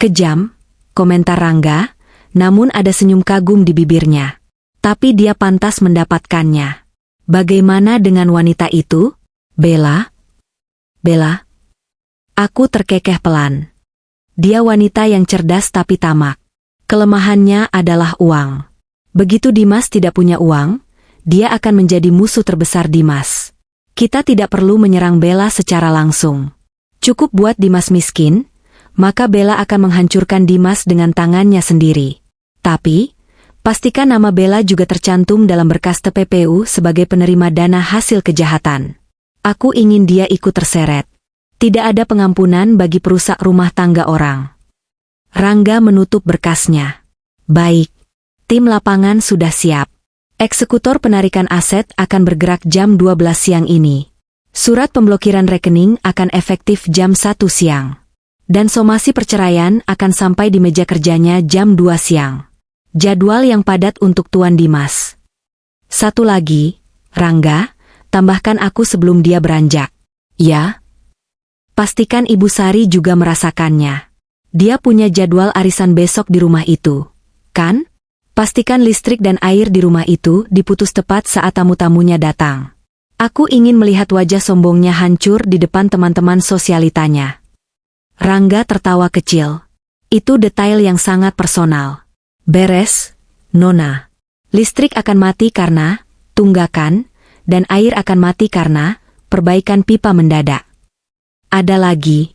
Kejam, komentar Rangga, namun ada senyum kagum di bibirnya. Tapi dia pantas mendapatkannya. Bagaimana dengan wanita itu? Bella? Bella? Aku terkekeh pelan. Dia wanita yang cerdas tapi tamak. Kelemahannya adalah uang. Begitu Dimas tidak punya uang, dia akan menjadi musuh terbesar Dimas. Kita tidak perlu menyerang Bella secara langsung. Cukup buat Dimas miskin, maka Bella akan menghancurkan Dimas dengan tangannya sendiri. Tapi, pastikan nama Bella juga tercantum dalam berkas TPPU sebagai penerima dana hasil kejahatan. Aku ingin dia ikut terseret. Tidak ada pengampunan bagi perusak rumah tangga orang. Rangga menutup berkasnya. Baik. Tim lapangan sudah siap. Eksekutor penarikan aset akan bergerak jam 12 siang ini. Surat pemblokiran rekening akan efektif jam 1 siang. Dan somasi perceraian akan sampai di meja kerjanya jam 2 siang. Jadwal yang padat untuk Tuan Dimas. Satu lagi, Rangga, tambahkan aku sebelum dia beranjak. Ya? Pastikan Ibu Sari juga merasakannya. Dia punya jadwal arisan besok di rumah itu, kan? Pastikan listrik dan air di rumah itu diputus tepat saat tamu-tamunya datang. Aku ingin melihat wajah sombongnya hancur di depan teman-teman sosialitanya. Rangga tertawa kecil. Itu detail yang sangat personal. Beres, Nona. Listrik akan mati karena tunggakan, dan air akan mati karena perbaikan pipa mendadak. Ada lagi.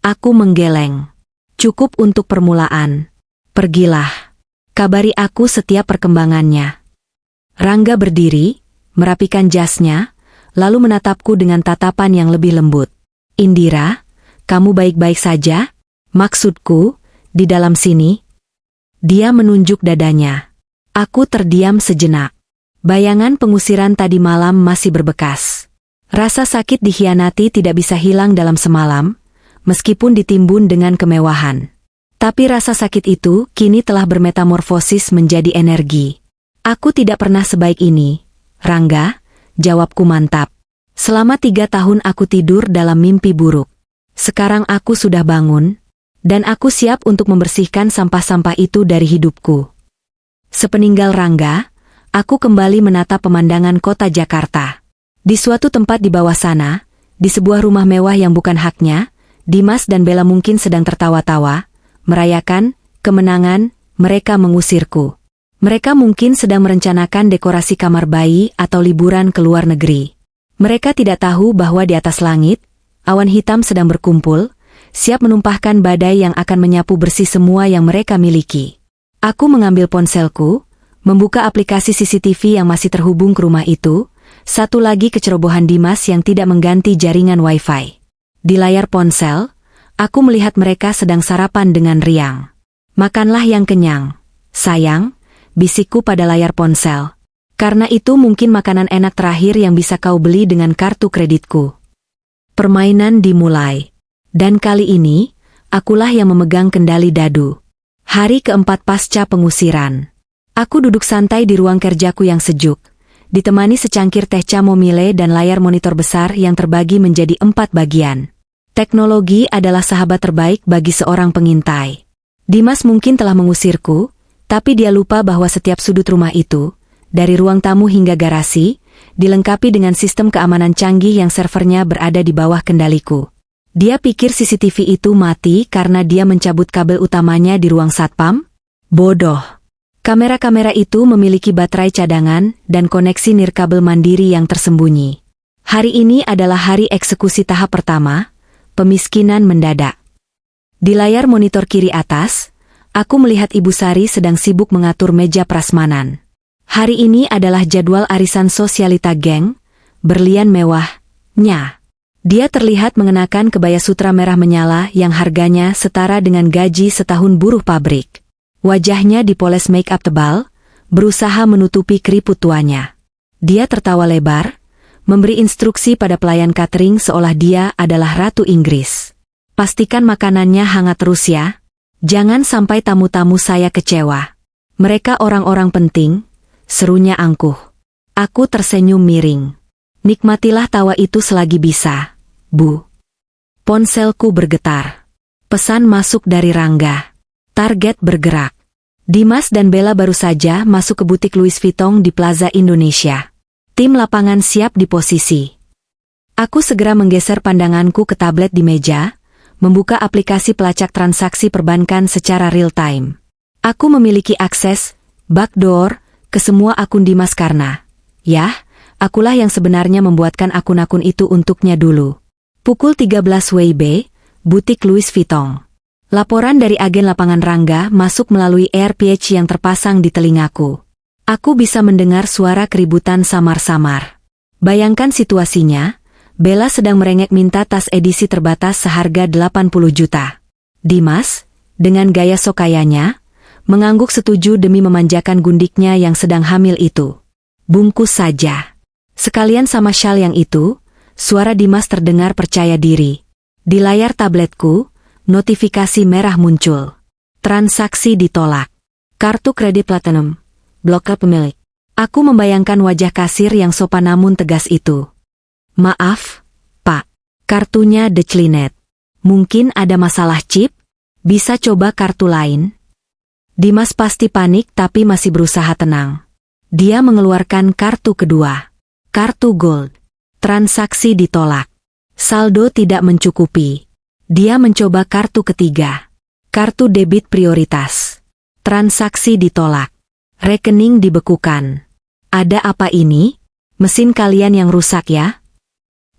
Aku menggeleng. Cukup untuk permulaan. Pergilah. Kabari aku setiap perkembangannya. Rangga berdiri, merapikan jasnya, lalu menatapku dengan tatapan yang lebih lembut. Indira, kamu baik-baik saja? Maksudku, di dalam sini? Dia menunjuk dadanya. Aku terdiam sejenak. Bayangan pengusiran tadi malam masih berbekas. Rasa sakit dikhianati tidak bisa hilang dalam semalam, meskipun ditimbun dengan kemewahan. Tapi rasa sakit itu kini telah bermetamorfosis menjadi energi. Aku tidak pernah sebaik ini, Rangga, jawabku mantap. Selama 3 tahun aku tidur dalam mimpi buruk. Sekarang aku sudah bangun, dan aku siap untuk membersihkan sampah-sampah itu dari hidupku. Sepeninggal Rangga, aku kembali menatap pemandangan kota Jakarta. Di suatu tempat di bawah sana, di sebuah rumah mewah yang bukan haknya, Dimas dan Bella mungkin sedang tertawa-tawa, merayakan kemenangan, mereka mengusirku. Mereka mungkin sedang merencanakan dekorasi kamar bayi atau liburan ke luar negeri. Mereka tidak tahu bahwa di atas langit, awan hitam sedang berkumpul, siap menumpahkan badai yang akan menyapu bersih semua yang mereka miliki. Aku mengambil ponselku, membuka aplikasi CCTV yang masih terhubung ke rumah itu, satu lagi kecerobohan Dimas yang tidak mengganti jaringan Wi-Fi. Di layar ponsel, aku melihat mereka sedang sarapan dengan riang. Makanlah yang kenyang, sayang, bisikku pada layar ponsel. Karena itu mungkin makanan enak terakhir yang bisa kau beli dengan kartu kreditku. Permainan dimulai. Dan kali ini, akulah yang memegang kendali dadu. Hari keempat pasca pengusiran. Aku duduk santai di ruang kerjaku yang sejuk, ditemani secangkir teh chamomile dan layar monitor besar yang terbagi menjadi 4 bagian. Teknologi adalah sahabat terbaik bagi seorang pengintai. Dimas mungkin telah mengusirku, tapi dia lupa bahwa setiap sudut rumah itu, dari ruang tamu hingga garasi, dilengkapi dengan sistem keamanan canggih yang servernya berada di bawah kendaliku. Dia pikir CCTV itu mati karena dia mencabut kabel utamanya di ruang satpam? Bodoh. Kamera-kamera itu memiliki baterai cadangan dan koneksi nirkabel mandiri yang tersembunyi. Hari ini adalah hari eksekusi tahap pertama, pemiskinan mendadak. Di layar monitor kiri atas, aku melihat Ibu Sari sedang sibuk mengatur meja prasmanan. Hari ini adalah jadwal arisan sosialita geng, berlian mewahnya. Dia terlihat mengenakan kebaya sutra merah menyala yang harganya setara dengan gaji setahun buruh pabrik. Wajahnya dipoles make up tebal, berusaha menutupi keriput tuanya. Dia tertawa lebar, memberi instruksi pada pelayan catering seolah dia adalah Ratu Inggris. Pastikan makanannya hangat terus ya. Jangan sampai tamu-tamu saya kecewa. Mereka orang-orang penting, serunya angkuh. Aku tersenyum miring. Nikmatilah tawa itu selagi bisa, Bu. Ponselku bergetar. Pesan masuk dari Rangga. Target bergerak. Dimas dan Bella baru saja masuk ke butik Louis Vuitton di Plaza Indonesia. Tim lapangan siap di posisi. Aku segera menggeser pandanganku ke tablet di meja, membuka aplikasi pelacak transaksi perbankan secara real-time. Aku memiliki akses, backdoor, ke semua akun Dimas karena, akulah yang sebenarnya membuatkan akun-akun itu untuknya dulu. Pukul 13 WIB, butik Louis Vuitton. Laporan dari agen lapangan Rangga masuk melalui AirPage yang terpasang di telingaku. Aku bisa mendengar suara keributan samar-samar. Bayangkan situasinya, Bella sedang merengek minta tas edisi terbatas seharga 80 juta. Dimas, dengan gaya sokayanya, mengangguk setuju demi memanjakan gundiknya yang sedang hamil itu. Bungkus saja. Sekalian sama syal yang itu, suara Dimas terdengar percaya diri. Di layar tabletku, notifikasi merah muncul. Transaksi ditolak. Kartu kredit platinum. Blokir pemilik. Aku membayangkan wajah kasir yang sopan namun tegas itu. Maaf, Pak. Kartunya declinet. Mungkin ada masalah chip? Bisa coba kartu lain? Dimas pasti panik tapi masih berusaha tenang. Dia mengeluarkan kartu kedua. Kartu gold. Transaksi ditolak. Saldo tidak mencukupi. Dia mencoba kartu ketiga. Kartu debit prioritas. Transaksi ditolak. Rekening dibekukan. Ada apa ini? Mesin kalian yang rusak ya?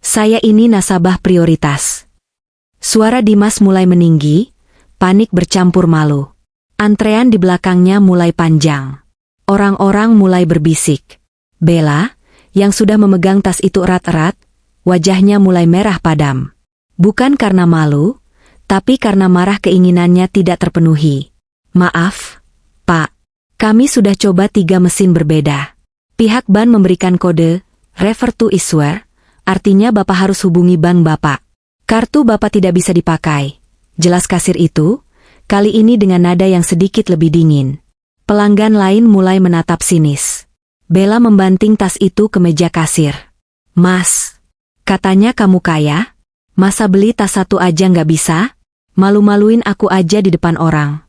Saya ini nasabah prioritas. Suara Dimas mulai meninggi, panik bercampur malu. Antrean di belakangnya mulai panjang. Orang-orang mulai berbisik. Bella, yang sudah memegang tas itu erat-erat, wajahnya mulai merah padam. Bukan karena malu, tapi karena marah keinginannya tidak terpenuhi. Maaf, Pak. Kami sudah coba 3 mesin berbeda. Pihak bank memberikan kode, refer to issuer, artinya Bapak harus hubungi bank Bapak. Kartu Bapak tidak bisa dipakai. Jelas kasir itu, kali ini dengan nada yang sedikit lebih dingin. Pelanggan lain mulai menatap sinis. Bella membanting tas itu ke meja kasir. Mas, katanya kamu kaya? Masa beli tas satu aja nggak bisa? Malu-maluin aku aja di depan orang.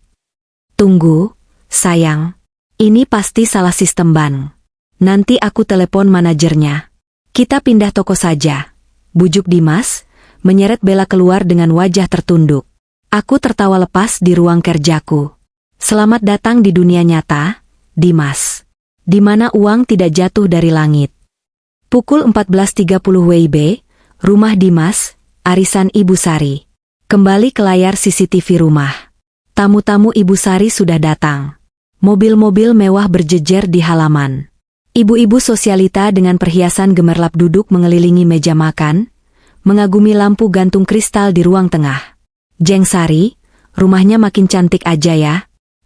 Tunggu, sayang. Ini pasti salah sistem bank. Nanti aku telepon manajernya. Kita pindah toko saja. Bujuk Dimas, menyeret Bella keluar dengan wajah tertunduk. Aku tertawa lepas di ruang kerjaku. Selamat datang di dunia nyata, Dimas. Di mana uang tidak jatuh dari langit. Pukul 14.30 WIB, rumah Dimas, arisan Ibu Sari. Kembali ke layar CCTV rumah. Tamu-tamu Ibu Sari sudah datang. Mobil-mobil mewah berjejer di halaman. Ibu-ibu sosialita dengan perhiasan gemerlap duduk mengelilingi meja makan, mengagumi lampu gantung kristal di ruang tengah. Jeng Sari, rumahnya makin cantik aja ya.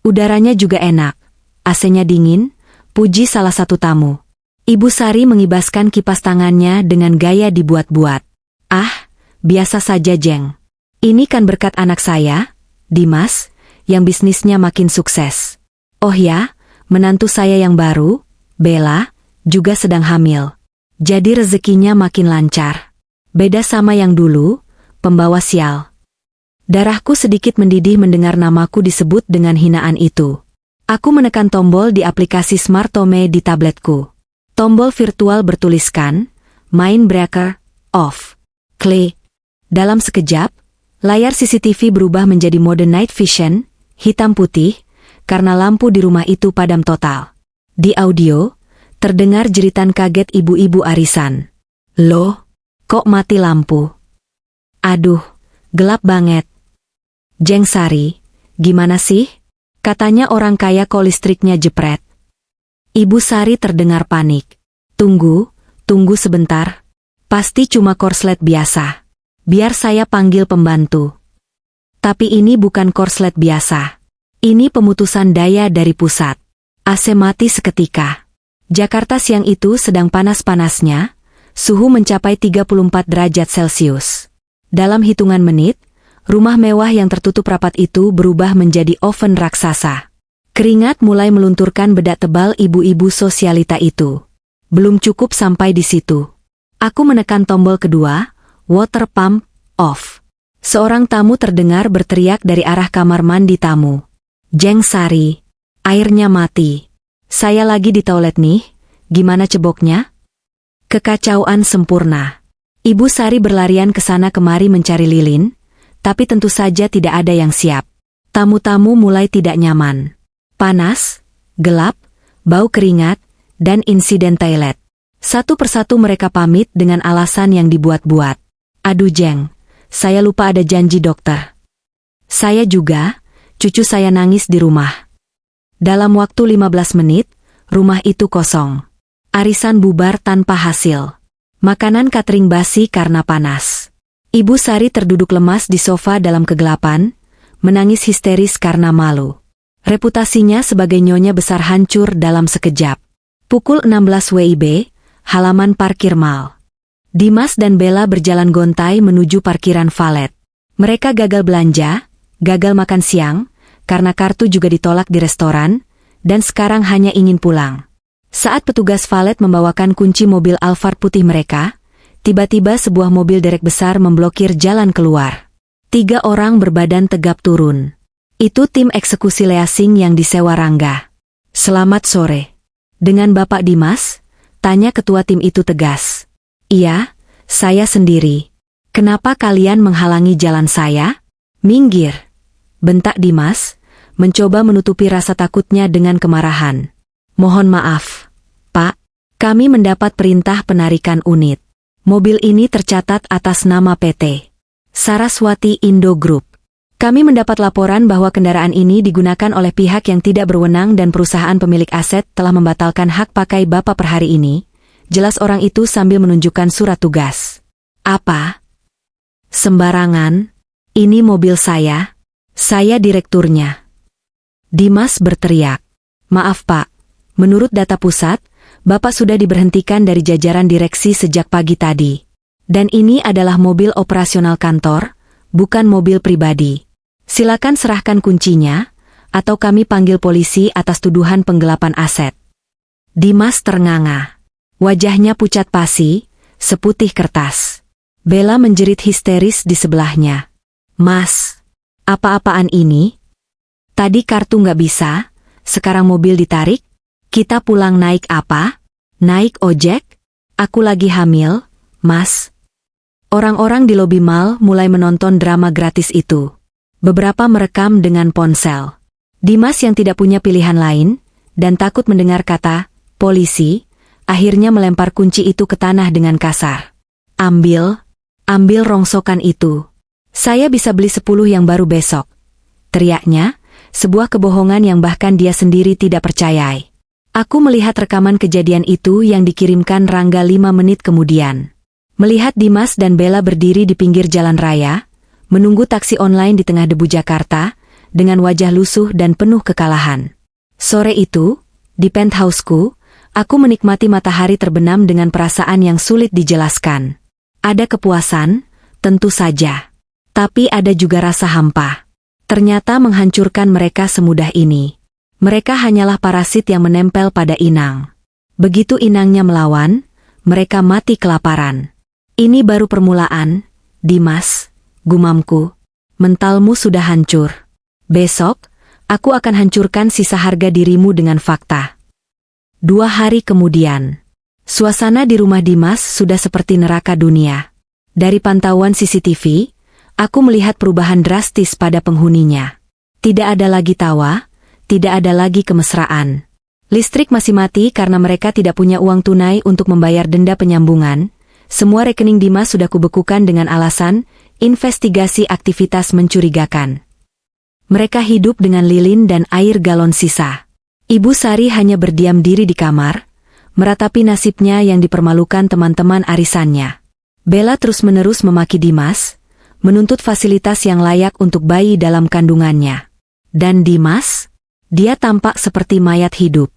Udaranya juga enak. AC-nya dingin, puji salah satu tamu. Ibu Sari mengibaskan kipas tangannya dengan gaya dibuat-buat. Ah, biasa saja Jeng. Ini kan berkat anak saya, Dimas, yang bisnisnya makin sukses. Oh ya, menantu saya yang baru, Bella, juga sedang hamil. Jadi rezekinya makin lancar. Beda sama yang dulu, pembawa sial. Darahku sedikit mendidih mendengar namaku disebut dengan hinaan itu. Aku menekan tombol di aplikasi Smartome di tabletku. Tombol virtual bertuliskan, Mindbreaker, off. Klik. Dalam sekejap, layar CCTV berubah menjadi mode night vision, hitam putih, karena lampu di rumah itu padam total. Di audio, terdengar jeritan kaget ibu-ibu arisan. Loh, kok mati lampu? Aduh, gelap banget. Jeng Sari, gimana sih? Katanya orang kaya kok listriknya jepret. Ibu Sari terdengar panik. Tunggu sebentar. Pasti cuma korslet biasa. Biar saya panggil pembantu. Tapi ini bukan korslet biasa. Ini pemutusan daya dari pusat. AC mati seketika. Jakarta siang itu sedang panas-panasnya, suhu mencapai 34 derajat Celcius. Dalam hitungan menit, rumah mewah yang tertutup rapat itu berubah menjadi oven raksasa. Keringat mulai melunturkan bedak tebal ibu-ibu sosialita itu. Belum cukup sampai di situ. Aku menekan tombol kedua, water pump, off. Seorang tamu terdengar berteriak dari arah kamar mandi tamu. Jeng Sari, airnya mati. Saya lagi di toilet nih, gimana ceboknya? Kekacauan sempurna. Ibu Sari berlarian ke sana kemari mencari lilin, tapi tentu saja tidak ada yang siap. Tamu-tamu mulai tidak nyaman. Panas, gelap, bau keringat, dan insiden toilet. Satu persatu mereka pamit dengan alasan yang dibuat-buat. Aduh Jeng, saya lupa ada janji dokter. Saya juga, cucu saya nangis di rumah. Dalam waktu 15 menit, rumah itu kosong. Arisan bubar tanpa hasil. Makanan catering basi karena panas. Ibu Sari terduduk lemas di sofa dalam kegelapan, menangis histeris karena malu. Reputasinya sebagai nyonya besar hancur dalam sekejap. Pukul 16 WIB, halaman parkir mal. Dimas dan Bella berjalan gontai menuju parkiran valet. Mereka gagal belanja, gagal makan siang, karena kartu juga ditolak di restoran, dan sekarang hanya ingin pulang. Saat petugas valet membawakan kunci mobil Alphard putih mereka, tiba-tiba sebuah mobil derek besar memblokir jalan keluar. 3 orang berbadan tegap turun. Itu tim eksekusi leasing yang disewa Rangga. Selamat sore. Dengan Bapak Dimas? Tanya ketua tim itu tegas. Iya, saya sendiri. Kenapa kalian menghalangi jalan saya? Minggir. Bentak Dimas, mencoba menutupi rasa takutnya dengan kemarahan. Mohon maaf, Pak. Kami mendapat perintah penarikan unit. Mobil ini tercatat atas nama PT Saraswati Indo Group. Kami mendapat laporan bahwa kendaraan ini digunakan oleh pihak yang tidak berwenang dan perusahaan pemilik aset telah membatalkan hak pakai Bapak per hari ini. Jelas orang itu sambil menunjukkan surat tugas. Apa? Sembarangan. Ini mobil saya. Saya direkturnya. Dimas berteriak. Maaf Pak, menurut data pusat, Bapak sudah diberhentikan dari jajaran direksi sejak pagi tadi. Dan ini adalah mobil operasional kantor, bukan mobil pribadi. Silakan serahkan kuncinya, atau kami panggil polisi atas tuduhan penggelapan aset. Dimas ternganga. Wajahnya pucat pasi, seputih kertas. Bella menjerit histeris di sebelahnya. Mas, apa-apaan ini? Tadi kartu nggak bisa, sekarang mobil ditarik? Kita pulang naik apa? Naik ojek? Aku lagi hamil, Mas. Orang-orang di lobi mal mulai menonton drama gratis itu. Beberapa merekam dengan ponsel. Dimas yang tidak punya pilihan lain, dan takut mendengar kata, polisi, akhirnya melempar kunci itu ke tanah dengan kasar. Ambil rongsokan itu. Saya bisa beli 10 yang baru besok. Teriaknya, sebuah kebohongan yang bahkan dia sendiri tidak percayai. Aku melihat rekaman kejadian itu yang dikirimkan Rangga 5 menit kemudian. Melihat Dimas dan Bella berdiri di pinggir jalan raya, menunggu taksi online di tengah debu Jakarta, dengan wajah lusuh dan penuh kekalahan. Sore itu, di penthouseku, aku menikmati matahari terbenam dengan perasaan yang sulit dijelaskan. Ada kepuasan, tentu saja. Tapi ada juga rasa hampa. Ternyata menghancurkan mereka semudah ini. Mereka hanyalah parasit yang menempel pada inang. Begitu inangnya melawan, mereka mati kelaparan. Ini baru permulaan, Dimas, gumamku. Mentalmu sudah hancur. Besok, aku akan hancurkan sisa harga dirimu dengan fakta. 2 hari kemudian, suasana di rumah Dimas sudah seperti neraka dunia. Dari pantauan CCTV, aku melihat perubahan drastis pada penghuninya. Tidak ada lagi tawa, tidak ada lagi kemesraan. Listrik masih mati karena mereka tidak punya uang tunai untuk membayar denda penyambungan. Semua rekening Dimas sudah kubekukan dengan alasan investigasi aktivitas mencurigakan. Mereka hidup dengan lilin dan air galon sisa. Ibu Sari hanya berdiam diri di kamar, meratapi nasibnya yang dipermalukan teman-teman arisannya. Bella terus-menerus memaki Dimas, menuntut fasilitas yang layak untuk bayi dalam kandungannya. Dan Dimas? Dia tampak seperti mayat hidup.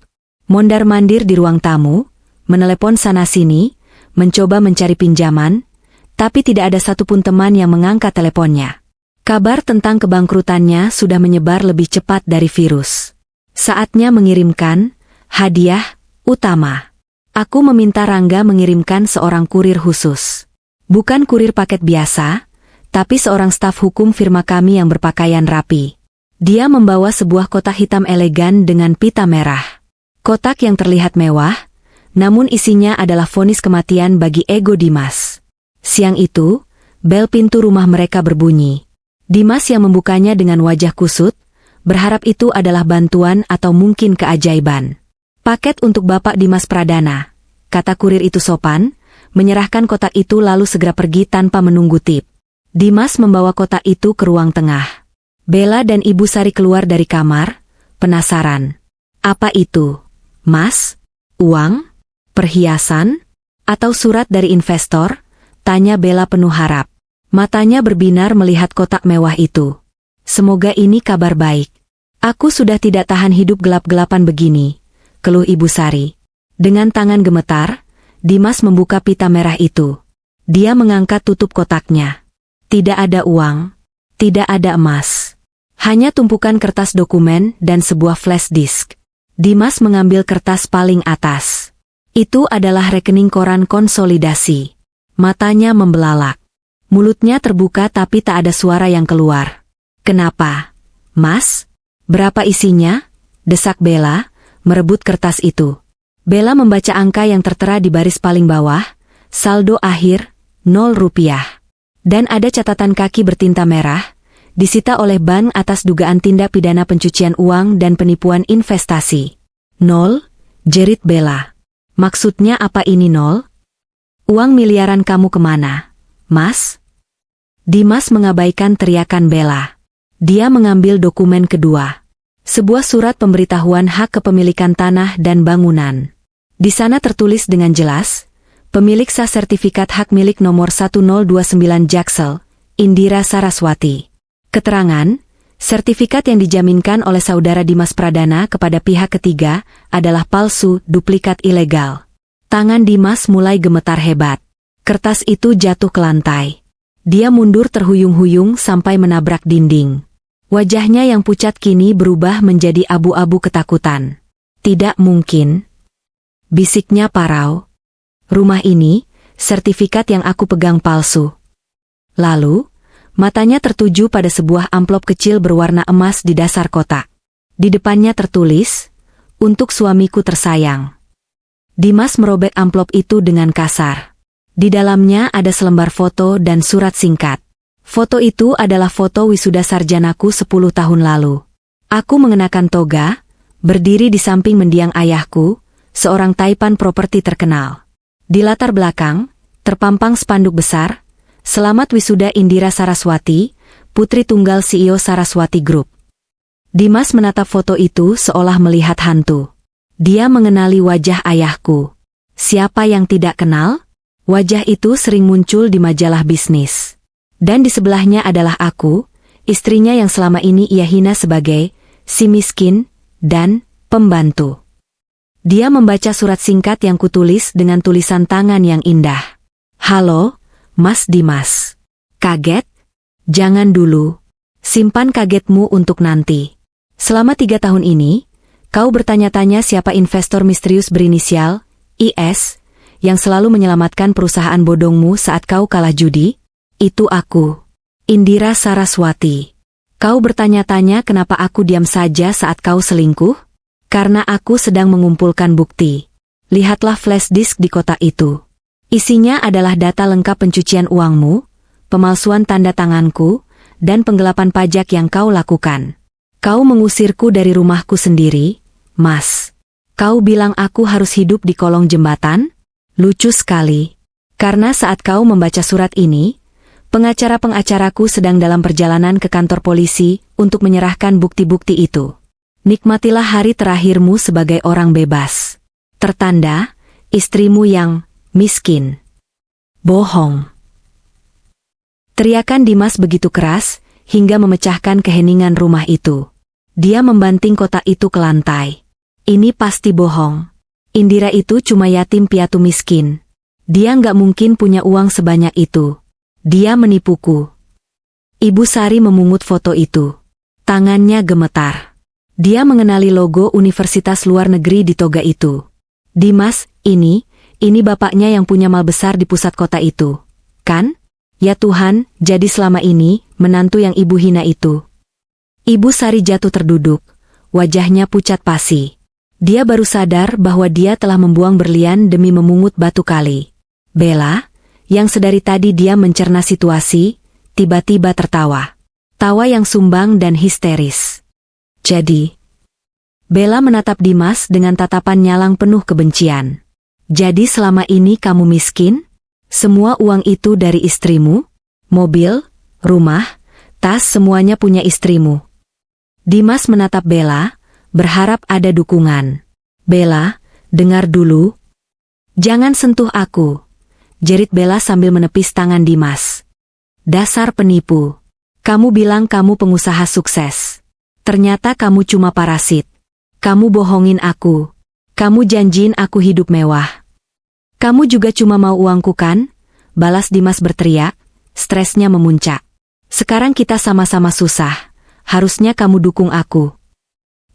Mondar-mandir di ruang tamu, menelepon sana-sini, mencoba mencari pinjaman, tapi tidak ada satupun teman yang mengangkat teleponnya. Kabar tentang kebangkrutannya sudah menyebar lebih cepat dari virus. Saatnya mengirimkan hadiah utama. Aku meminta Rangga mengirimkan seorang kurir khusus. Bukan kurir paket biasa, tapi seorang staf hukum firma kami yang berpakaian rapi. Dia membawa sebuah kotak hitam elegan dengan pita merah. Kotak yang terlihat mewah, namun isinya adalah vonis kematian bagi ego Dimas. Siang itu, bel pintu rumah mereka berbunyi. Dimas yang membukanya dengan wajah kusut, berharap itu adalah bantuan atau mungkin keajaiban. Paket untuk Bapak Dimas Pradana, kata kurir itu sopan, menyerahkan kotak itu lalu segera pergi tanpa menunggu tip. Dimas membawa kotak itu ke ruang tengah. Bella dan Ibu Sari keluar dari kamar, penasaran. Apa itu, Mas? Uang? Perhiasan? Atau surat dari investor? Tanya Bella penuh harap. Matanya berbinar melihat kotak mewah itu. Semoga ini kabar baik. Aku sudah tidak tahan hidup gelap-gelapan begini, keluh Ibu Sari. Dengan tangan gemetar, Dimas membuka pita merah itu. Dia mengangkat tutup kotaknya. Tidak ada uang, tidak ada emas. Hanya tumpukan kertas dokumen dan sebuah flash disk. Dimas mengambil kertas paling atas. Itu adalah rekening koran konsolidasi. Matanya membelalak. Mulutnya terbuka tapi tak ada suara yang keluar. Kenapa, Mas? Berapa isinya? Desak Bella, merebut kertas itu. Bella membaca angka yang tertera di baris paling bawah, saldo akhir, 0 rupiah. Dan ada catatan kaki bertinta merah, disita oleh bank atas dugaan tindak pidana pencucian uang dan penipuan investasi. 0, jerit Bella. Maksudnya apa ini 0? Uang miliaran kamu kemana, Mas? Dimas mengabaikan teriakan Bella. Dia mengambil dokumen kedua. Sebuah surat pemberitahuan hak kepemilikan tanah dan bangunan. Di sana tertulis dengan jelas, pemilik sah sertifikat hak milik nomor 1029 Jaksel, Indira Saraswati. Keterangan, sertifikat yang dijaminkan oleh saudara Dimas Pradana kepada pihak ketiga adalah palsu, duplikat ilegal. Tangan Dimas mulai gemetar hebat. Kertas itu jatuh ke lantai. Dia mundur terhuyung-huyung sampai menabrak dinding. Wajahnya yang pucat kini berubah menjadi abu-abu ketakutan. Tidak mungkin, bisiknya parau. Rumah ini, sertifikat yang aku pegang palsu. Lalu, matanya tertuju pada sebuah amplop kecil berwarna emas di dasar kotak. Di depannya tertulis, untuk suamiku tersayang. Dimas merobek amplop itu dengan kasar. Di dalamnya ada selembar foto dan surat singkat. Foto itu adalah foto wisuda sarjanaku 10 tahun lalu. Aku mengenakan toga, berdiri di samping mendiang ayahku, seorang taipan properti terkenal. Di latar belakang, terpampang spanduk besar, "Selamat Wisuda Indira Saraswati, Putri Tunggal CEO Saraswati Group." Dimas menatap foto itu seolah melihat hantu. Dia mengenali wajah ayahku. Siapa yang tidak kenal? Wajah itu sering muncul di majalah bisnis. Dan di sebelahnya adalah aku, istrinya yang selama ini ia hina sebagai si miskin dan pembantu. Dia membaca surat singkat yang kutulis dengan tulisan tangan yang indah. "Halo, Mas Dimas. Kaget? Jangan dulu. Simpan kagetmu untuk nanti. Selama 3 tahun ini, kau bertanya-tanya siapa investor misterius berinisial IS yang selalu menyelamatkan perusahaan bodongmu saat kau kalah judi? Itu aku, Indira Saraswati. Kau bertanya-tanya kenapa aku diam saja saat kau selingkuh? Karena aku sedang mengumpulkan bukti. Lihatlah flash disk di kotak itu. Isinya adalah data lengkap pencucian uangmu, pemalsuan tanda tanganku, dan penggelapan pajak yang kau lakukan. Kau mengusirku dari rumahku sendiri, Mas. Kau bilang aku harus hidup di kolong jembatan? Lucu sekali. Karena saat kau membaca surat ini, pengacara-pengacaraku sedang dalam perjalanan ke kantor polisi untuk menyerahkan bukti-bukti itu. Nikmatilah hari terakhirmu sebagai orang bebas. Tertanda, istrimu yang miskin. Bohong. Teriakan Dimas begitu keras, hingga memecahkan keheningan rumah itu. Dia membanting kotak itu ke lantai. Ini pasti bohong. Indira itu cuma yatim piatu miskin. Dia nggak mungkin punya uang sebanyak itu. Dia menipuku. Ibu Sari memungut foto itu. Tangannya gemetar. Dia mengenali logo Universitas Luar Negeri di toga itu. Dimas, ini bapaknya yang punya mal besar di pusat kota itu. Kan? Ya Tuhan, jadi selama ini, menantu yang ibu hina itu. Ibu Sari jatuh terduduk. Wajahnya pucat pasi. Dia baru sadar bahwa dia telah membuang berlian demi memungut batu kali. Bella, yang sedari tadi dia mencerna situasi, tiba-tiba tertawa. Tawa yang sumbang dan histeris. Jadi, Bella menatap Dimas dengan tatapan nyalang penuh kebencian. Jadi selama ini kamu miskin? Semua uang itu dari istrimu? Mobil, rumah, tas semuanya punya istrimu. Dimas menatap Bella, berharap ada dukungan. Bella, dengar dulu. Jangan sentuh aku, jerit Bella sambil menepis tangan Dimas. Dasar penipu. Kamu bilang kamu pengusaha sukses. Ternyata kamu cuma parasit. Kamu bohongin aku. Kamu janjiin aku hidup mewah. Kamu juga cuma mau uangku kan? Balas Dimas berteriak, stresnya memuncak. Sekarang kita sama-sama susah. Harusnya kamu dukung aku.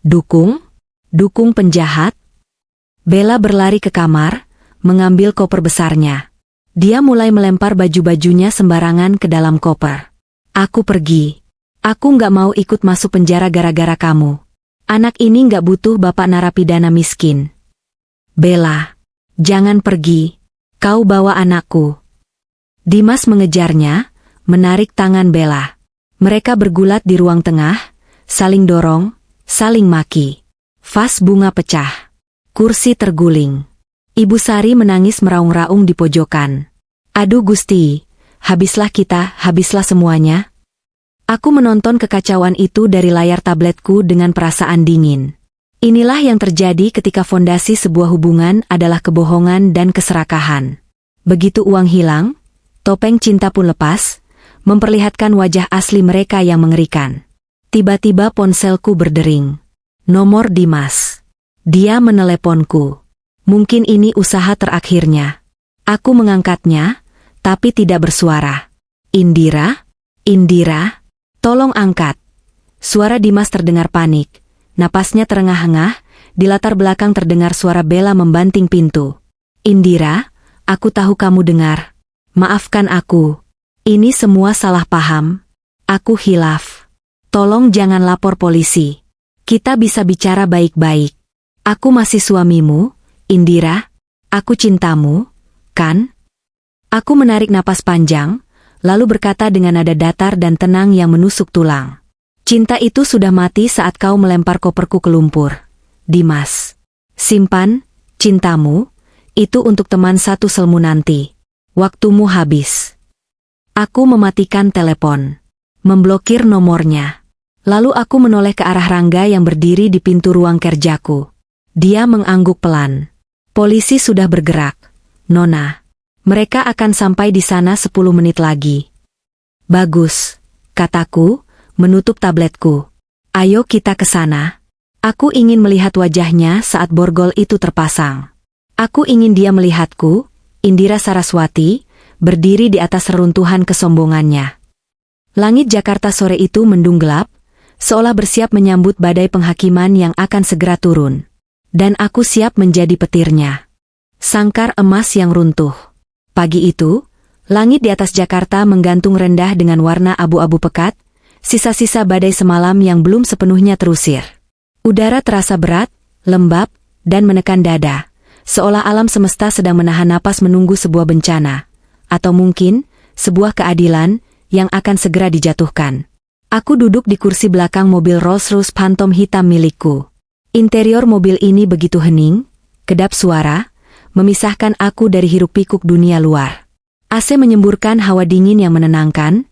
Dukung? Dukung penjahat? Bella berlari ke kamar, mengambil koper besarnya. Dia mulai melempar baju-bajunya sembarangan ke dalam koper. Aku pergi. Aku nggak mau ikut masuk penjara gara-gara kamu. Anak ini nggak butuh bapak narapidana miskin. Bella, jangan pergi. Kau bawa anakku. Dimas mengejarnya, menarik tangan Bella. Mereka bergulat di ruang tengah, saling dorong, saling maki. Vas bunga pecah. Kursi terguling. Ibu Sari menangis meraung-raung di pojokan. Aduh Gusti, habislah kita, habislah semuanya. Aku menonton kekacauan itu dari layar tabletku dengan perasaan dingin. Inilah yang terjadi ketika fondasi sebuah hubungan adalah kebohongan dan keserakahan. Begitu uang hilang, topeng cinta pun lepas, memperlihatkan wajah asli mereka yang mengerikan. Tiba-tiba ponselku berdering. Nomor Dimas. Dia meneleponku. Mungkin ini usaha terakhirnya. Aku mengangkatnya, tapi tidak bersuara. Indira? Indira? Tolong angkat. Suara Dimas terdengar panik. Napasnya terengah-engah, di latar belakang terdengar suara Bella membanting pintu. Indira, aku tahu kamu dengar. Maafkan aku. Ini semua salah paham. Aku hilaf. Tolong jangan lapor polisi. Kita bisa bicara baik-baik. Aku masih suamimu, Indira. Aku cintamu, kan? Aku menarik napas panjang, lalu berkata dengan nada datar dan tenang yang menusuk tulang. Cinta itu sudah mati saat kau melempar koperku ke lumpur. Dimas. Simpan cintamu itu untuk teman satu selmu nanti. Waktumu habis. Aku mematikan telepon. Memblokir nomornya. Lalu aku menoleh ke arah Rangga yang berdiri di pintu ruang kerjaku. Dia mengangguk pelan. Polisi sudah bergerak. Nona. Mereka akan sampai di sana 10 menit lagi. Bagus, kataku, menutup tabletku. Ayo kita ke sana. Aku ingin melihat wajahnya saat borgol itu terpasang. Aku ingin dia melihatku, Indira Saraswati, berdiri di atas reruntuhan kesombongannya. Langit Jakarta sore itu mendung gelap, seolah bersiap menyambut badai penghakiman yang akan segera turun. Dan aku siap menjadi petirnya. Sangkar emas yang runtuh. Pagi itu, langit di atas Jakarta menggantung rendah dengan warna abu-abu pekat, sisa-sisa badai semalam yang belum sepenuhnya terusir. Udara terasa berat, lembab, dan menekan dada, seolah alam semesta sedang menahan napas menunggu sebuah bencana, atau mungkin, sebuah keadilan, yang akan segera dijatuhkan. Aku duduk di kursi belakang mobil Rolls-Royce Phantom hitam milikku. Interior mobil ini begitu hening, kedap suara, memisahkan aku dari hiruk-pikuk dunia luar. AC menyemburkan hawa dingin yang menenangkan,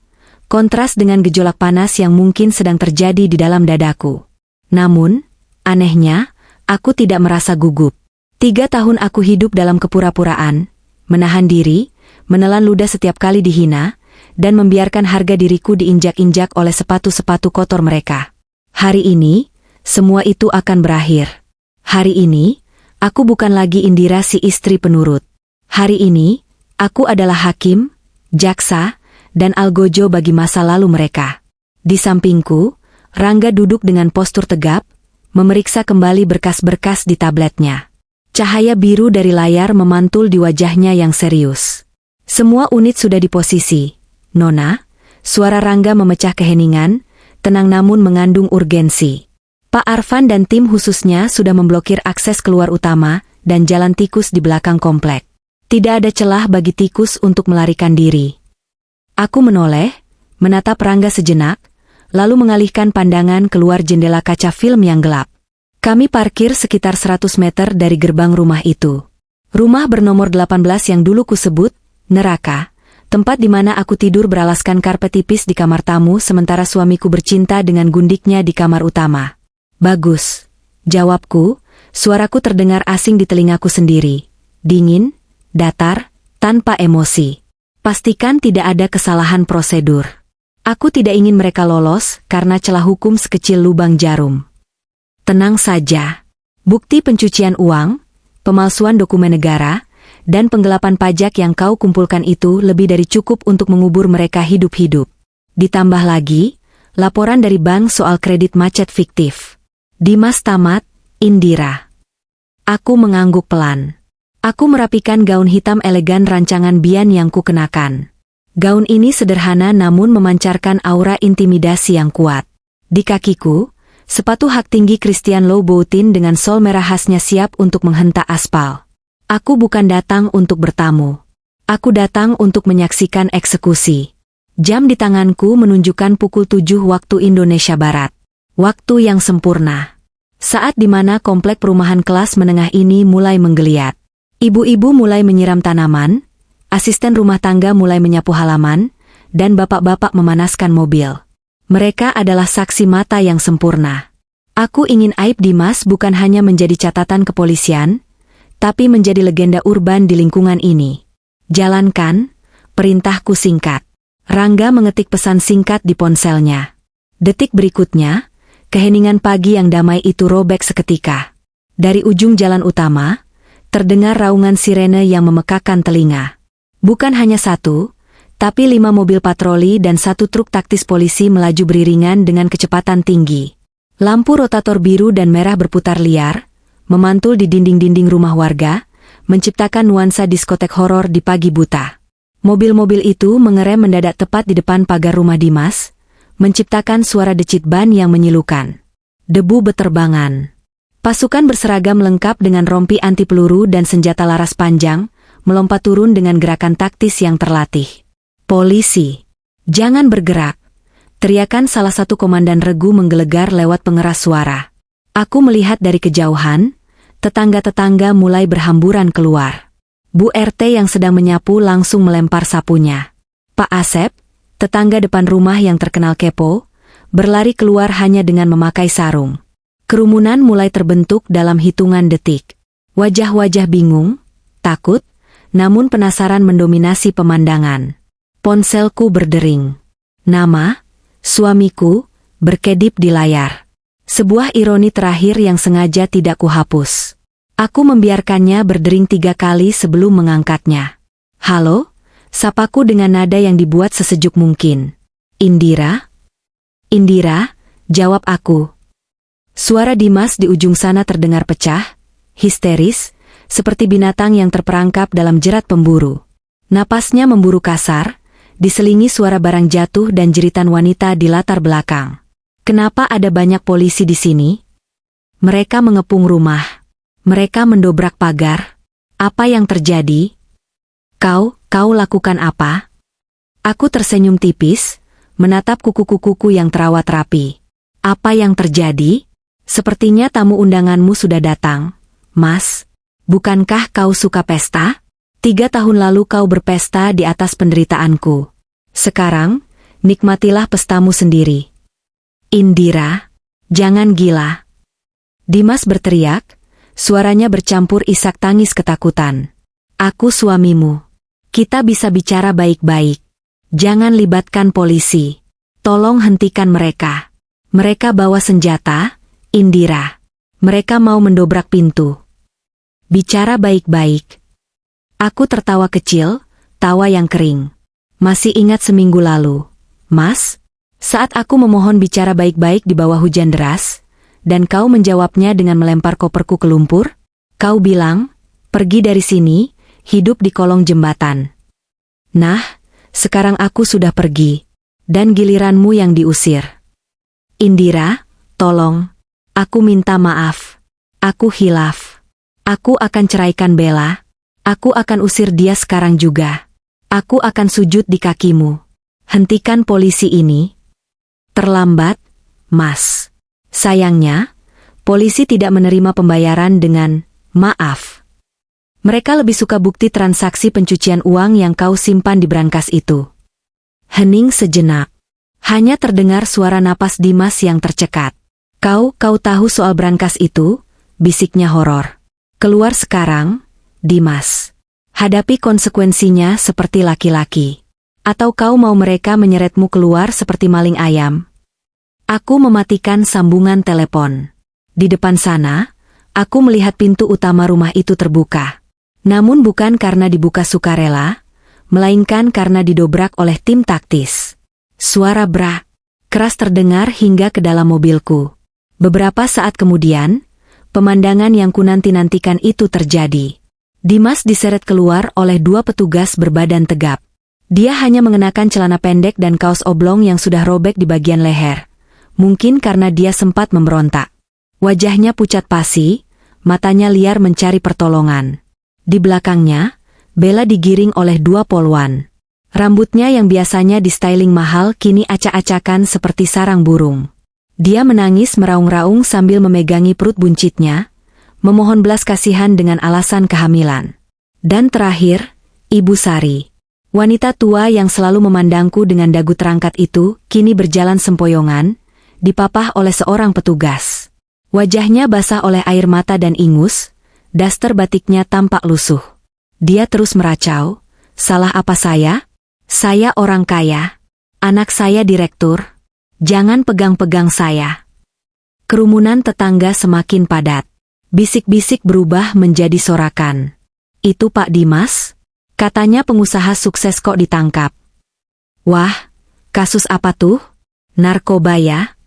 kontras dengan gejolak panas yang mungkin sedang terjadi di dalam dadaku. Namun, anehnya, aku tidak merasa gugup. 3 tahun aku hidup dalam kepura-puraan, menahan diri, menelan ludah setiap kali dihina, dan membiarkan harga diriku diinjak-injak oleh sepatu-sepatu kotor mereka. Hari ini, semua itu akan berakhir. Hari ini, aku bukan lagi Indira si istri penurut. Hari ini, aku adalah hakim, jaksa, dan algojo bagi masa lalu mereka. Di sampingku, Rangga duduk dengan postur tegap, memeriksa kembali berkas-berkas di tabletnya. Cahaya biru dari layar memantul di wajahnya yang serius. Semua unit sudah di posisi. Nona, suara Rangga memecah keheningan, tenang namun mengandung urgensi. Pak Arfan dan tim khususnya sudah memblokir akses keluar utama dan jalan tikus di belakang komplek. Tidak ada celah bagi tikus untuk melarikan diri. Aku menoleh, menatap Rangga sejenak, lalu mengalihkan pandangan keluar jendela kaca film yang gelap. Kami parkir sekitar 100 meter dari gerbang rumah itu. Rumah bernomor 18 yang dulu kusebut, neraka, tempat di mana aku tidur beralaskan karpet tipis di kamar tamu sementara suamiku bercinta dengan gundiknya di kamar utama. Bagus, jawabku, suaraku terdengar asing di telingaku sendiri. Dingin, datar, tanpa emosi. Pastikan tidak ada kesalahan prosedur. Aku tidak ingin mereka lolos karena celah hukum sekecil lubang jarum. Tenang saja. Bukti pencucian uang, pemalsuan dokumen negara, dan penggelapan pajak yang kau kumpulkan itu lebih dari cukup untuk mengubur mereka hidup-hidup. Ditambah lagi, laporan dari bank soal kredit macet fiktif. Dimas tamat, Indira. Aku mengangguk pelan. Aku merapikan gaun hitam elegan rancangan Bian yang kukenakan. Gaun ini sederhana namun memancarkan aura intimidasi yang kuat. Di kakiku, sepatu hak tinggi Christian Louboutin dengan sol merah khasnya siap untuk menghentak aspal. Aku bukan datang untuk bertamu. Aku datang untuk menyaksikan eksekusi. Jam di tanganku menunjukkan pukul 7 waktu Indonesia Barat. Waktu yang sempurna. Saat di mana komplek perumahan kelas menengah ini mulai menggeliat. Ibu-ibu mulai menyiram tanaman, asisten rumah tangga mulai menyapu halaman, dan bapak-bapak memanaskan mobil. Mereka adalah saksi mata yang sempurna. Aku ingin aib Dimas bukan hanya menjadi catatan kepolisian, tapi menjadi legenda urban di lingkungan ini. Jalankan, perintahku singkat. Rangga mengetik pesan singkat di ponselnya. Detik berikutnya, keheningan pagi yang damai itu robek seketika. Dari ujung jalan utama, terdengar raungan sirene yang memekakan telinga. Bukan hanya satu, tapi 5 mobil patroli dan 1 truk taktis polisi melaju beriringan dengan kecepatan tinggi. Lampu rotator biru dan merah berputar liar, memantul di dinding-dinding rumah warga, menciptakan nuansa diskotek horor di pagi buta. Mobil-mobil itu mengerem mendadak tepat di depan pagar rumah Dimas, menciptakan suara decit ban yang menyilukan. Debu beterbangan. Pasukan berseragam lengkap dengan rompi anti peluru dan senjata laras panjang, melompat turun dengan gerakan taktis yang terlatih. Polisi, jangan bergerak. Teriakan salah satu komandan regu menggelegar lewat pengeras suara. Aku melihat dari kejauhan, tetangga-tetangga mulai berhamburan keluar. Bu RT yang sedang menyapu langsung melempar sapunya. Pak Asep, tetangga depan rumah yang terkenal kepo, berlari keluar hanya dengan memakai sarung. Kerumunan mulai terbentuk dalam hitungan detik. Wajah-wajah bingung, takut, namun penasaran mendominasi pemandangan. Ponselku berdering. Nama, suamiku, berkedip di layar. Sebuah ironi terakhir yang sengaja tidak kuhapus. Aku membiarkannya berdering 3 kali sebelum mengangkatnya. Halo, sapaku dengan nada yang dibuat sesejuk mungkin. Indira? Indira, jawab aku. Suara Dimas di ujung sana terdengar pecah, histeris, seperti binatang yang terperangkap dalam jerat pemburu. Napasnya memburu kasar, diselingi suara barang jatuh dan jeritan wanita di latar belakang. Kenapa ada banyak polisi di sini? Mereka mengepung rumah. Mereka mendobrak pagar. Apa yang terjadi? Kau lakukan apa? Aku tersenyum tipis, menatap kuku-kukuku yang terawat rapi. Apa yang terjadi? Sepertinya tamu undanganmu sudah datang. Mas, bukankah kau suka pesta? 3 tahun lalu kau berpesta di atas penderitaanku. Sekarang, nikmatilah pestamu sendiri. Indira, jangan gila. Dimas berteriak, suaranya bercampur isak tangis ketakutan. Aku suamimu. Kita bisa bicara baik-baik. Jangan libatkan polisi. Tolong hentikan mereka. Mereka bawa senjata, Indira. Mereka mau mendobrak pintu. Bicara baik-baik. Aku tertawa kecil, tawa yang kering. Masih ingat seminggu lalu, Mas? Saat aku memohon bicara baik-baik di bawah hujan deras, dan kau menjawabnya dengan melempar koperku ke lumpur? Kau bilang, pergi dari sini, hidup di kolong jembatan. Nah, sekarang aku sudah pergi, dan giliranmu yang diusir. Indira, tolong, aku minta maaf. Aku hilaf. Aku akan ceraikan Bella. Aku akan usir dia sekarang juga. Aku akan sujud di kakimu. Hentikan polisi ini. Terlambat, Mas. Sayangnya, polisi tidak menerima pembayaran dengan maaf. Mereka lebih suka bukti transaksi pencucian uang yang kau simpan di brankas itu. Hening sejenak. Hanya terdengar suara napas Dimas yang tercekat. Kau tahu soal brankas itu? Bisiknya horor. Keluar sekarang, Dimas. Hadapi konsekuensinya seperti laki-laki. Atau kau mau mereka menyeretmu keluar seperti maling ayam? Aku mematikan sambungan telepon. Di depan sana, aku melihat pintu utama rumah itu terbuka. Namun bukan karena dibuka sukarela, melainkan karena didobrak oleh tim taktis. Suara brak keras terdengar hingga ke dalam mobilku. Beberapa saat kemudian, pemandangan yang kunanti-nantikan itu terjadi. Dimas diseret keluar oleh 2 petugas berbadan tegap. Dia hanya mengenakan celana pendek dan kaos oblong yang sudah robek di bagian leher. Mungkin karena dia sempat memberontak. Wajahnya pucat pasi, matanya liar mencari pertolongan. Di belakangnya, Bella digiring oleh 2 polwan. Rambutnya yang biasanya di-styling mahal kini acak-acakan seperti sarang burung. Dia menangis meraung-raung sambil memegangi perut buncitnya, memohon belas kasihan dengan alasan kehamilan. Dan terakhir, Ibu Sari. Wanita tua yang selalu memandangku dengan dagu terangkat itu, kini berjalan sempoyongan, dipapah oleh seorang petugas. Wajahnya basah oleh air mata dan ingus, daster batiknya tampak lusuh. Dia terus meracau, salah apa saya? Saya orang kaya. Anak saya direktur. Jangan pegang-pegang saya. Kerumunan tetangga semakin padat. Bisik-bisik berubah menjadi sorakan. Itu Pak Dimas? Katanya pengusaha sukses kok ditangkap. Wah, kasus apa tuh? Narkoba ya?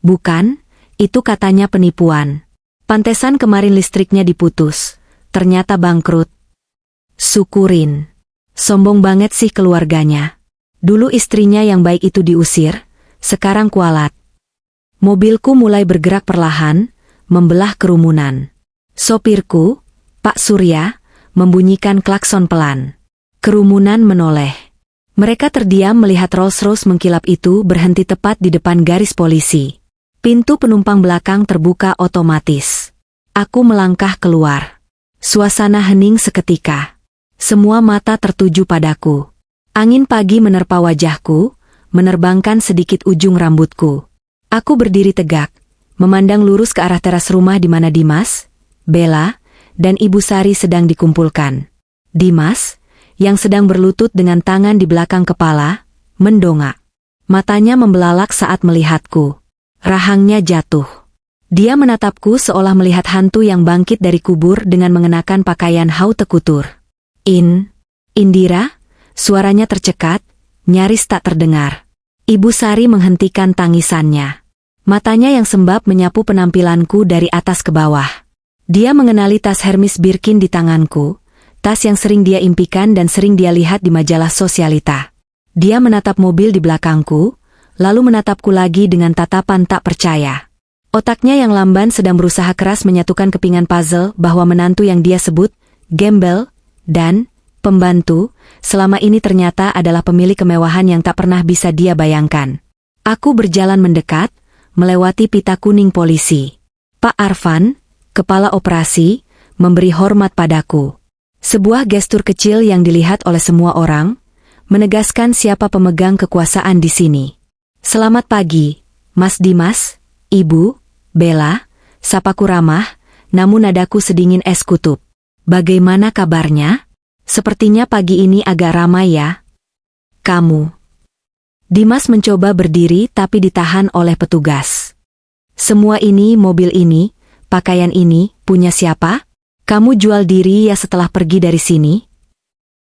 Bukan, itu katanya penipuan. Pantesan kemarin listriknya diputus. Ternyata bangkrut. Syukurin. Sombong banget sih keluarganya. Dulu istrinya yang baik itu diusir, sekarang kualat. Mobilku mulai bergerak perlahan, membelah kerumunan. Sopirku, Pak Surya, membunyikan klakson pelan. Kerumunan menoleh. Mereka terdiam melihat Rolls-Royce mengkilap itu berhenti tepat di depan garis polisi. Pintu penumpang belakang terbuka otomatis. Aku melangkah keluar. Suasana hening seketika. Semua mata tertuju padaku. Angin pagi menerpa wajahku, menerbangkan sedikit ujung rambutku. Aku berdiri tegak, memandang lurus ke arah teras rumah di mana Dimas, Bella, dan Ibu Sari sedang dikumpulkan. Dimas, yang sedang berlutut dengan tangan di belakang kepala, mendongak. Matanya membelalak saat melihatku. Rahangnya jatuh. Dia menatapku seolah melihat hantu yang bangkit dari kubur dengan mengenakan pakaian haute couture. Indira, suaranya tercekat, nyaris tak terdengar. Ibu Sari menghentikan tangisannya. Matanya yang sembab menyapu penampilanku dari atas ke bawah. Dia mengenali tas Hermes Birkin di tanganku, tas yang sering dia impikan dan sering dia lihat di majalah sosialita. Dia menatap mobil di belakangku, lalu menatapku lagi dengan tatapan tak percaya. Otaknya yang lamban sedang berusaha keras menyatukan kepingan puzzle bahwa menantu yang dia sebut, gembel, dan pembantu, selama ini ternyata adalah pemilik kemewahan yang tak pernah bisa dia bayangkan. Aku berjalan mendekat, melewati pita kuning polisi. Pak Arfan, kepala operasi, memberi hormat padaku. Sebuah gestur kecil yang dilihat oleh semua orang, menegaskan siapa pemegang kekuasaan di sini. Selamat pagi, Mas Dimas, Ibu, Bella, sapaku ramah, namun nadaku sedingin es kutub. Bagaimana kabarnya? Sepertinya pagi ini agak ramai ya. Kamu. Dimas mencoba berdiri tapi ditahan oleh petugas. Semua ini, mobil ini, pakaian ini, punya siapa? Kamu jual diri ya setelah pergi dari sini?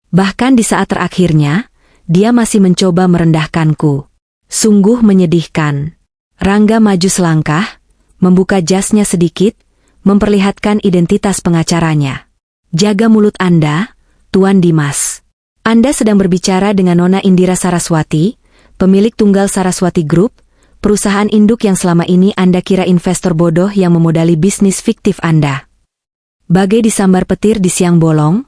Bahkan di saat terakhirnya, dia masih mencoba merendahkanku. Sungguh menyedihkan. Rangga maju selangkah, membuka jasnya sedikit, memperlihatkan identitas pengacaranya. Jaga mulut Anda, Tuan Dimas. Anda sedang berbicara dengan Nona Indira Saraswati, pemilik tunggal Saraswati Group, perusahaan induk yang selama ini Anda kira investor bodoh yang memodali bisnis fiktif Anda. Bagai disambar petir di siang bolong,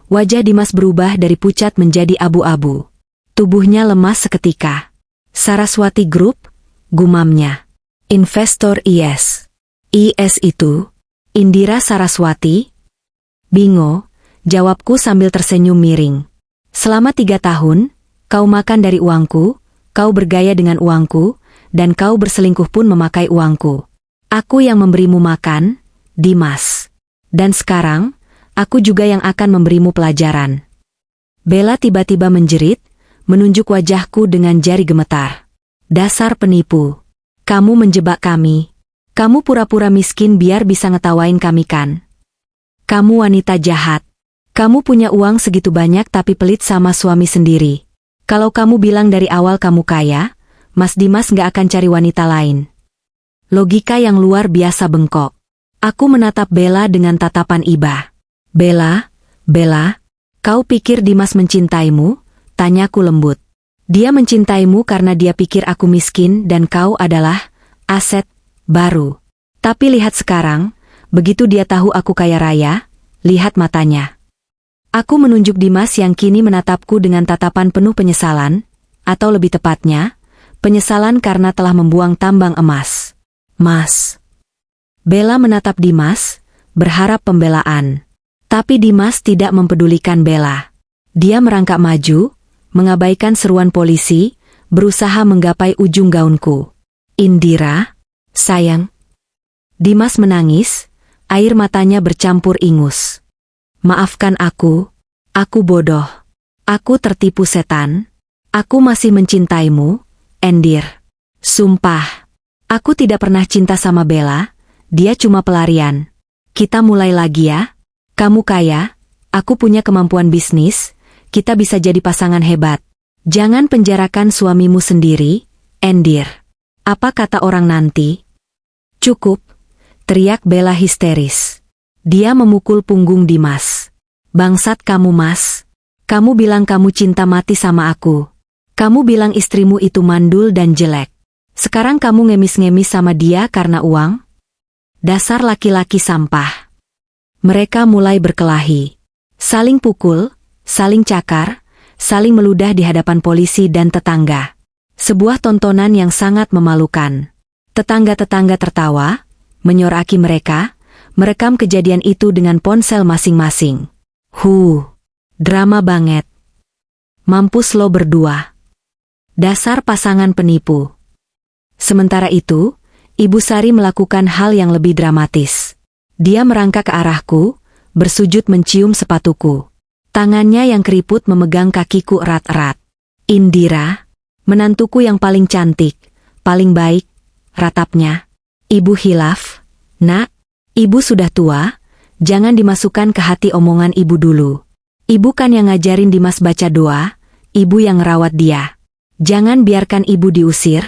wajah Dimas berubah dari pucat menjadi abu-abu. Tubuhnya lemas seketika. Saraswati Group, gumamnya. Investor IS. IS itu? Indira Saraswati? Bingo, jawabku sambil tersenyum miring. Selama 3 tahun, kau makan dari uangku, kau bergaya dengan uangku, dan kau berselingkuh pun memakai uangku. Aku yang memberimu makan, Dimas. Dan sekarang, aku juga yang akan memberimu pelajaran. Bella tiba-tiba menjerit, menunjuk wajahku dengan jari gemetar. Dasar penipu. Kamu menjebak kami. Kamu pura-pura miskin biar bisa ngetawain kami kan? Kamu wanita jahat. Kamu punya uang segitu banyak tapi pelit sama suami sendiri. Kalau kamu bilang dari awal kamu kaya, Mas Dimas gak akan cari wanita lain. Logika yang luar biasa bengkok. Aku menatap Bella dengan tatapan iba. Bella, kau pikir Dimas mencintaimu? Tanyaku lembut. Dia mencintaimu karena dia pikir aku miskin dan kau adalah aset baru. Tapi lihat sekarang, begitu dia tahu aku kaya raya, lihat matanya. Aku menunjuk Dimas yang kini menatapku dengan tatapan penuh penyesalan, atau lebih tepatnya, penyesalan karena telah membuang tambang emas. Mas. Bella menatap Dimas, berharap pembelaan. Tapi Dimas tidak mempedulikan Bella. Dia merangkak maju, mengabaikan seruan polisi, berusaha menggapai ujung gaunku. Indira, sayang. Dimas menangis, air matanya bercampur ingus. Maafkan aku bodoh. Aku tertipu setan. Aku masih mencintaimu, Endir. Sumpah, aku tidak pernah cinta sama Bella, dia cuma pelarian. Kita mulai lagi ya. Kamu kaya, aku punya kemampuan bisnis, kita bisa jadi pasangan hebat. Jangan penjarakan suamimu sendiri, Endir. Apa kata orang nanti? Cukup, teriak Bella histeris. Dia memukul punggung Dimas. Bangsat kamu Mas. Kamu bilang kamu cinta mati sama aku. Kamu bilang istrimu itu mandul dan jelek. Sekarang kamu ngemis-ngemis sama dia karena uang? Dasar laki-laki sampah. Mereka mulai berkelahi. Saling pukul, saling cakar, saling meludah di hadapan polisi dan tetangga. Sebuah tontonan yang sangat memalukan. Tetangga-tetangga tertawa, menyoraki mereka, merekam kejadian itu dengan ponsel masing-masing. Drama banget. Mampus lo berdua. Dasar pasangan penipu. Sementara itu, Ibu Sari melakukan hal yang lebih dramatis. Dia merangkak ke arahku, bersujud mencium sepatuku. Tangannya yang keriput memegang kakiku erat-erat. Indira, menantuku yang paling cantik, paling baik, ratapnya. Ibu hilaf, nak, ibu sudah tua, jangan dimasukkan ke hati omongan ibu dulu. Ibu kan yang ngajarin Dimas baca doa, ibu yang ngerawat dia. Jangan biarkan ibu diusir,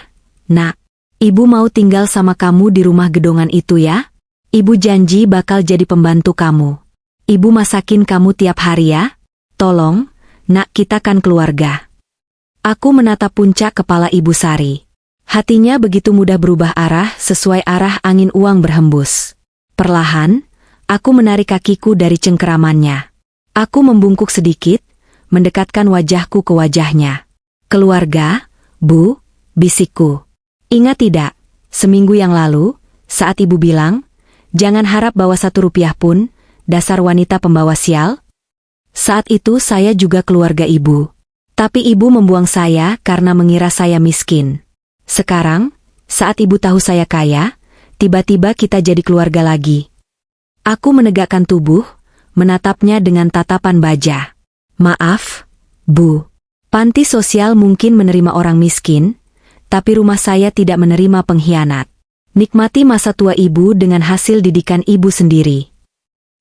nak. Ibu mau tinggal sama kamu di rumah gedongan itu ya? Ibu janji bakal jadi pembantu kamu. Ibu masakin kamu tiap hari ya? Tolong, nak, kita kan keluarga. Aku menatap puncak kepala Ibu Sari. Hatinya begitu mudah berubah arah sesuai arah angin uang berhembus. Perlahan, aku menarik kakiku dari cengkeramannya. Aku membungkuk sedikit, mendekatkan wajahku ke wajahnya. Keluarga, Bu, bisikku. Ingat tidak, seminggu yang lalu, saat ibu bilang, jangan harap bawa 1 rupiah pun, dasar wanita pembawa sial? Saat itu saya juga keluarga ibu. Tapi ibu membuang saya karena mengira saya miskin. Sekarang, saat ibu tahu saya kaya, tiba-tiba kita jadi keluarga lagi. Aku menegakkan tubuh, menatapnya dengan tatapan baja. Maaf, Bu. Panti sosial mungkin menerima orang miskin, tapi rumah saya tidak menerima pengkhianat. Nikmati masa tua ibu dengan hasil didikan ibu sendiri.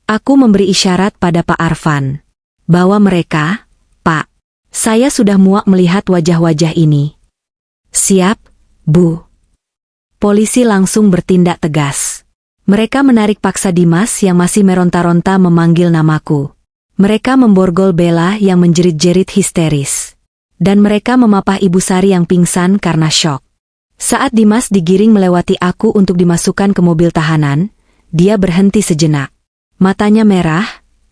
Aku memberi isyarat pada Pak Arfan. Bawa mereka, Pak. Saya sudah muak melihat wajah-wajah ini. Siap, Bu. Polisi langsung bertindak tegas. Mereka menarik paksa Dimas yang masih meronta-ronta memanggil namaku. Mereka memborgol Bella yang menjerit-jerit histeris. Dan mereka memapah Ibu Sari yang pingsan karena syok. Saat Dimas digiring melewati aku untuk dimasukkan ke mobil tahanan, dia berhenti sejenak. Matanya merah,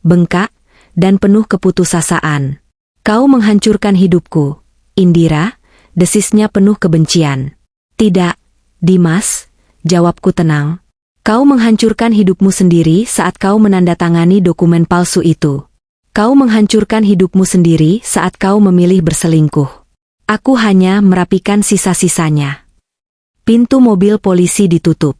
bengkak, dan penuh keputusasaan. Kau menghancurkan hidupku, Indira, desisnya penuh kebencian. Tidak, Dimas, jawabku tenang. Kau menghancurkan hidupmu sendiri saat kau menandatangani dokumen palsu itu. Kau menghancurkan hidupmu sendiri saat kau memilih berselingkuh. Aku hanya merapikan sisa-sisanya. Pintu mobil polisi ditutup.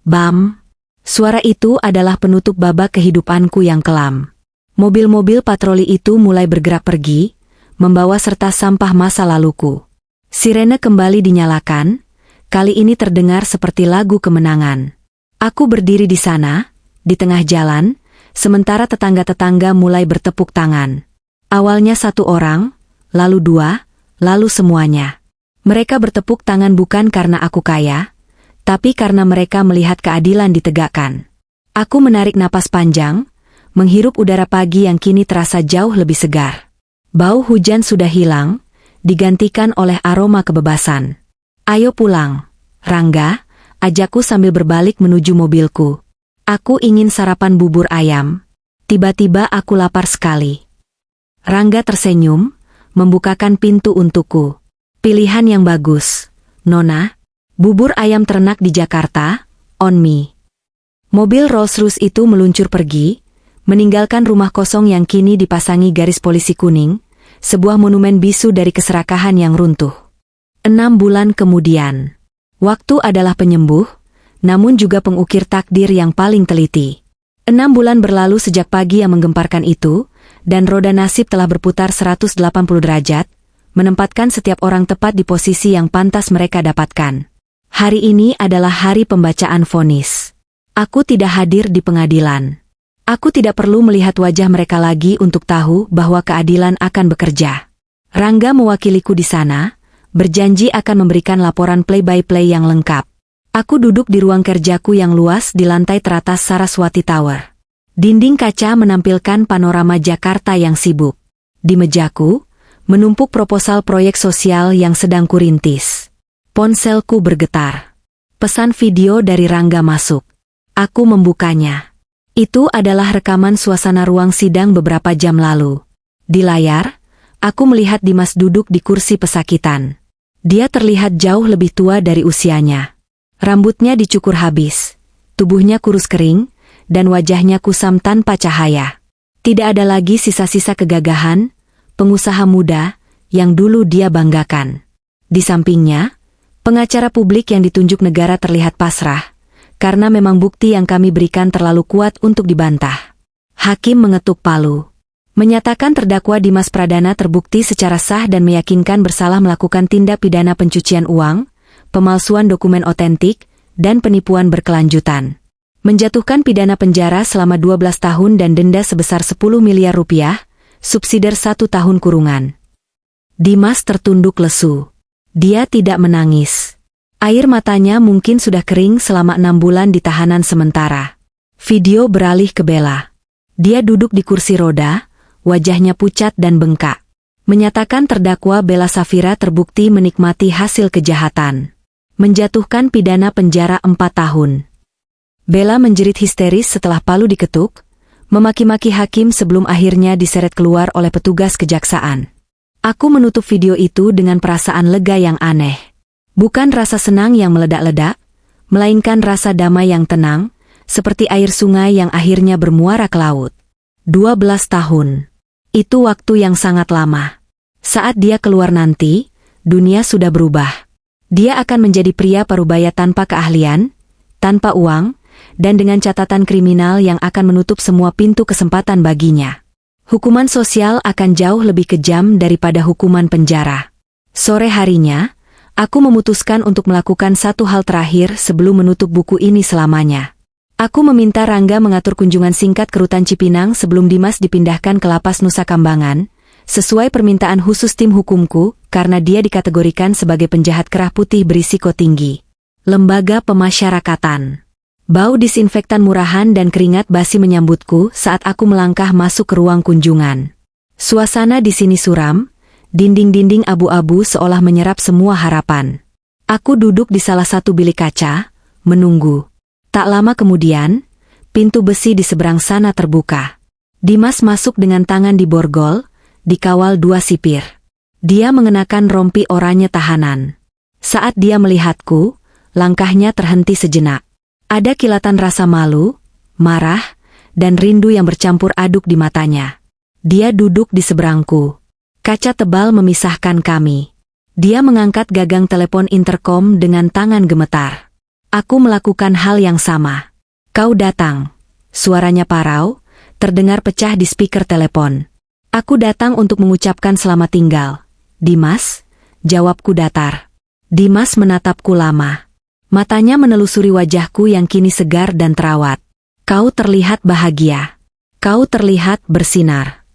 Bam! Suara itu adalah penutup babak kehidupanku yang kelam. Mobil-mobil patroli itu mulai bergerak pergi, membawa serta sampah masa laluku. Sirene kembali dinyalakan, kali ini terdengar seperti lagu kemenangan. Aku berdiri di sana, di tengah jalan, sementara tetangga-tetangga mulai bertepuk tangan. Awalnya 1 orang, lalu 2, lalu semuanya. Mereka bertepuk tangan bukan karena aku kaya, tapi karena mereka melihat keadilan ditegakkan. Aku menarik napas panjang, menghirup udara pagi yang kini terasa jauh lebih segar. Bau hujan sudah hilang, digantikan oleh aroma kebebasan. Ayo pulang, Rangga, ajakku sambil berbalik menuju mobilku. Aku ingin sarapan bubur ayam. Tiba-tiba aku lapar sekali. Rangga tersenyum, membukakan pintu untukku. Pilihan yang bagus, Nona. Bubur ayam ternak di Jakarta, on me. Mobil Rolls-Royce itu meluncur pergi, meninggalkan rumah kosong yang kini dipasangi garis polisi kuning, sebuah monumen bisu dari keserakahan yang runtuh. 6 bulan kemudian. Waktu adalah penyembuh, namun juga pengukir takdir yang paling teliti. 6 bulan berlalu sejak pagi yang menggemparkan itu, dan roda nasib telah berputar 180 derajat, menempatkan setiap orang tepat di posisi yang pantas mereka dapatkan. Hari ini adalah hari pembacaan vonis. Aku tidak hadir di pengadilan. Aku tidak perlu melihat wajah mereka lagi untuk tahu bahwa keadilan akan bekerja. Rangga mewakiliku di sana, berjanji akan memberikan laporan play-by-play yang lengkap. Aku duduk di ruang kerjaku yang luas di lantai teratas Saraswati Tower. Dinding kaca menampilkan panorama Jakarta yang sibuk. Di mejaku, menumpuk proposal proyek sosial yang sedang kurintis. Ponselku bergetar. Pesan video dari Rangga masuk. Aku membukanya. Itu adalah rekaman suasana ruang sidang beberapa jam lalu. Di layar, Aku melihat Dimas duduk di kursi pesakitan. Dia terlihat jauh lebih tua dari usianya. Rambutnya dicukur habis, tubuhnya kurus kering, dan wajahnya kusam tanpa cahaya. Tidak ada lagi sisa-sisa kegagahan, pengusaha muda, yang dulu dia banggakan. Di sampingnya, pengacara publik yang ditunjuk negara terlihat pasrah, karena memang bukti yang kami berikan terlalu kuat untuk dibantah. Hakim mengetuk palu. Menyatakan terdakwa Dimas Pradana terbukti secara sah dan meyakinkan bersalah melakukan tindak pidana pencucian uang, pemalsuan dokumen otentik, dan penipuan berkelanjutan. Menjatuhkan pidana penjara selama 12 tahun dan denda sebesar 10 miliar rupiah, subsidiar 1 tahun kurungan. Dimas tertunduk lesu. Dia tidak menangis. Air matanya mungkin sudah kering selama 6 bulan di tahanan sementara. Video beralih ke Bella. Dia duduk di kursi roda, wajahnya pucat dan bengkak. Menyatakan terdakwa Bella Safira terbukti menikmati hasil kejahatan. Menjatuhkan pidana penjara 4 tahun. Bella menjerit histeris setelah palu diketuk, memaki-maki hakim sebelum akhirnya diseret keluar oleh petugas kejaksaan. Aku menutup video itu dengan perasaan lega yang aneh. Bukan rasa senang yang meledak-ledak, melainkan rasa damai yang tenang, seperti air sungai yang akhirnya bermuara ke laut. 12 tahun. Itu waktu yang sangat lama. Saat dia keluar nanti, dunia sudah berubah. Dia akan menjadi pria parubaya tanpa keahlian, tanpa uang, dan dengan catatan kriminal yang akan menutup semua pintu kesempatan baginya. Hukuman sosial akan jauh lebih kejam daripada hukuman penjara. Sore harinya, aku memutuskan untuk melakukan satu hal terakhir sebelum menutup buku ini selamanya. Aku meminta Rangga mengatur kunjungan singkat ke Rutan Cipinang sebelum Dimas dipindahkan ke Lapas Nusa Kambangan, sesuai permintaan khusus tim hukumku, karena dia dikategorikan sebagai penjahat kerah putih berisiko tinggi. Lembaga Pemasyarakatan. Bau disinfektan murahan dan keringat basi menyambutku saat aku melangkah masuk ke ruang kunjungan. Suasana di sini suram, dinding-dinding abu-abu seolah menyerap semua harapan. Aku duduk di salah satu bilik kaca, menunggu. Tak lama kemudian, pintu besi di seberang sana terbuka. Dimas masuk dengan tangan di borgol, dikawal 2 sipir. Dia mengenakan rompi oranye tahanan. Saat dia melihatku, langkahnya terhenti sejenak. Ada kilatan rasa malu, marah, dan rindu yang bercampur aduk di matanya. Dia duduk di seberangku. Kaca tebal memisahkan kami. Dia mengangkat gagang telepon interkom dengan tangan gemetar. Aku melakukan hal yang sama. Kau datang. Suaranya parau, terdengar pecah di speaker telepon. Aku datang untuk mengucapkan selamat tinggal. Dimas, jawabku datar. Dimas menatapku lama. Matanya menelusuri wajahku yang kini segar dan terawat. Kau terlihat bahagia. Kau terlihat bersinar.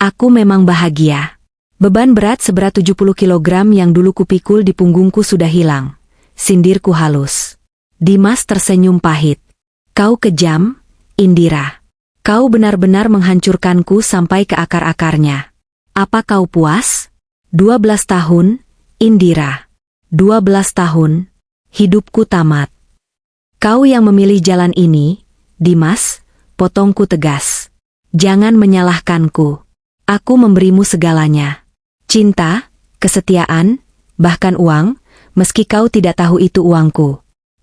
Aku memang bahagia. Beban berat seberat 70 kilogram yang dulu kupikul di punggungku sudah hilang. Sindirku halus. Dimas tersenyum pahit. Kau kejam, Indira. Kau benar-benar menghancurkanku sampai ke akar-akarnya. Apa kau puas? 12 tahun, Indira. 12 tahun, hidupku tamat. Kau yang memilih jalan ini, Dimas, potongku tegas. Jangan menyalahkanku. Aku memberimu segalanya. Cinta, kesetiaan, bahkan uang, meski kau tidak tahu itu uangku.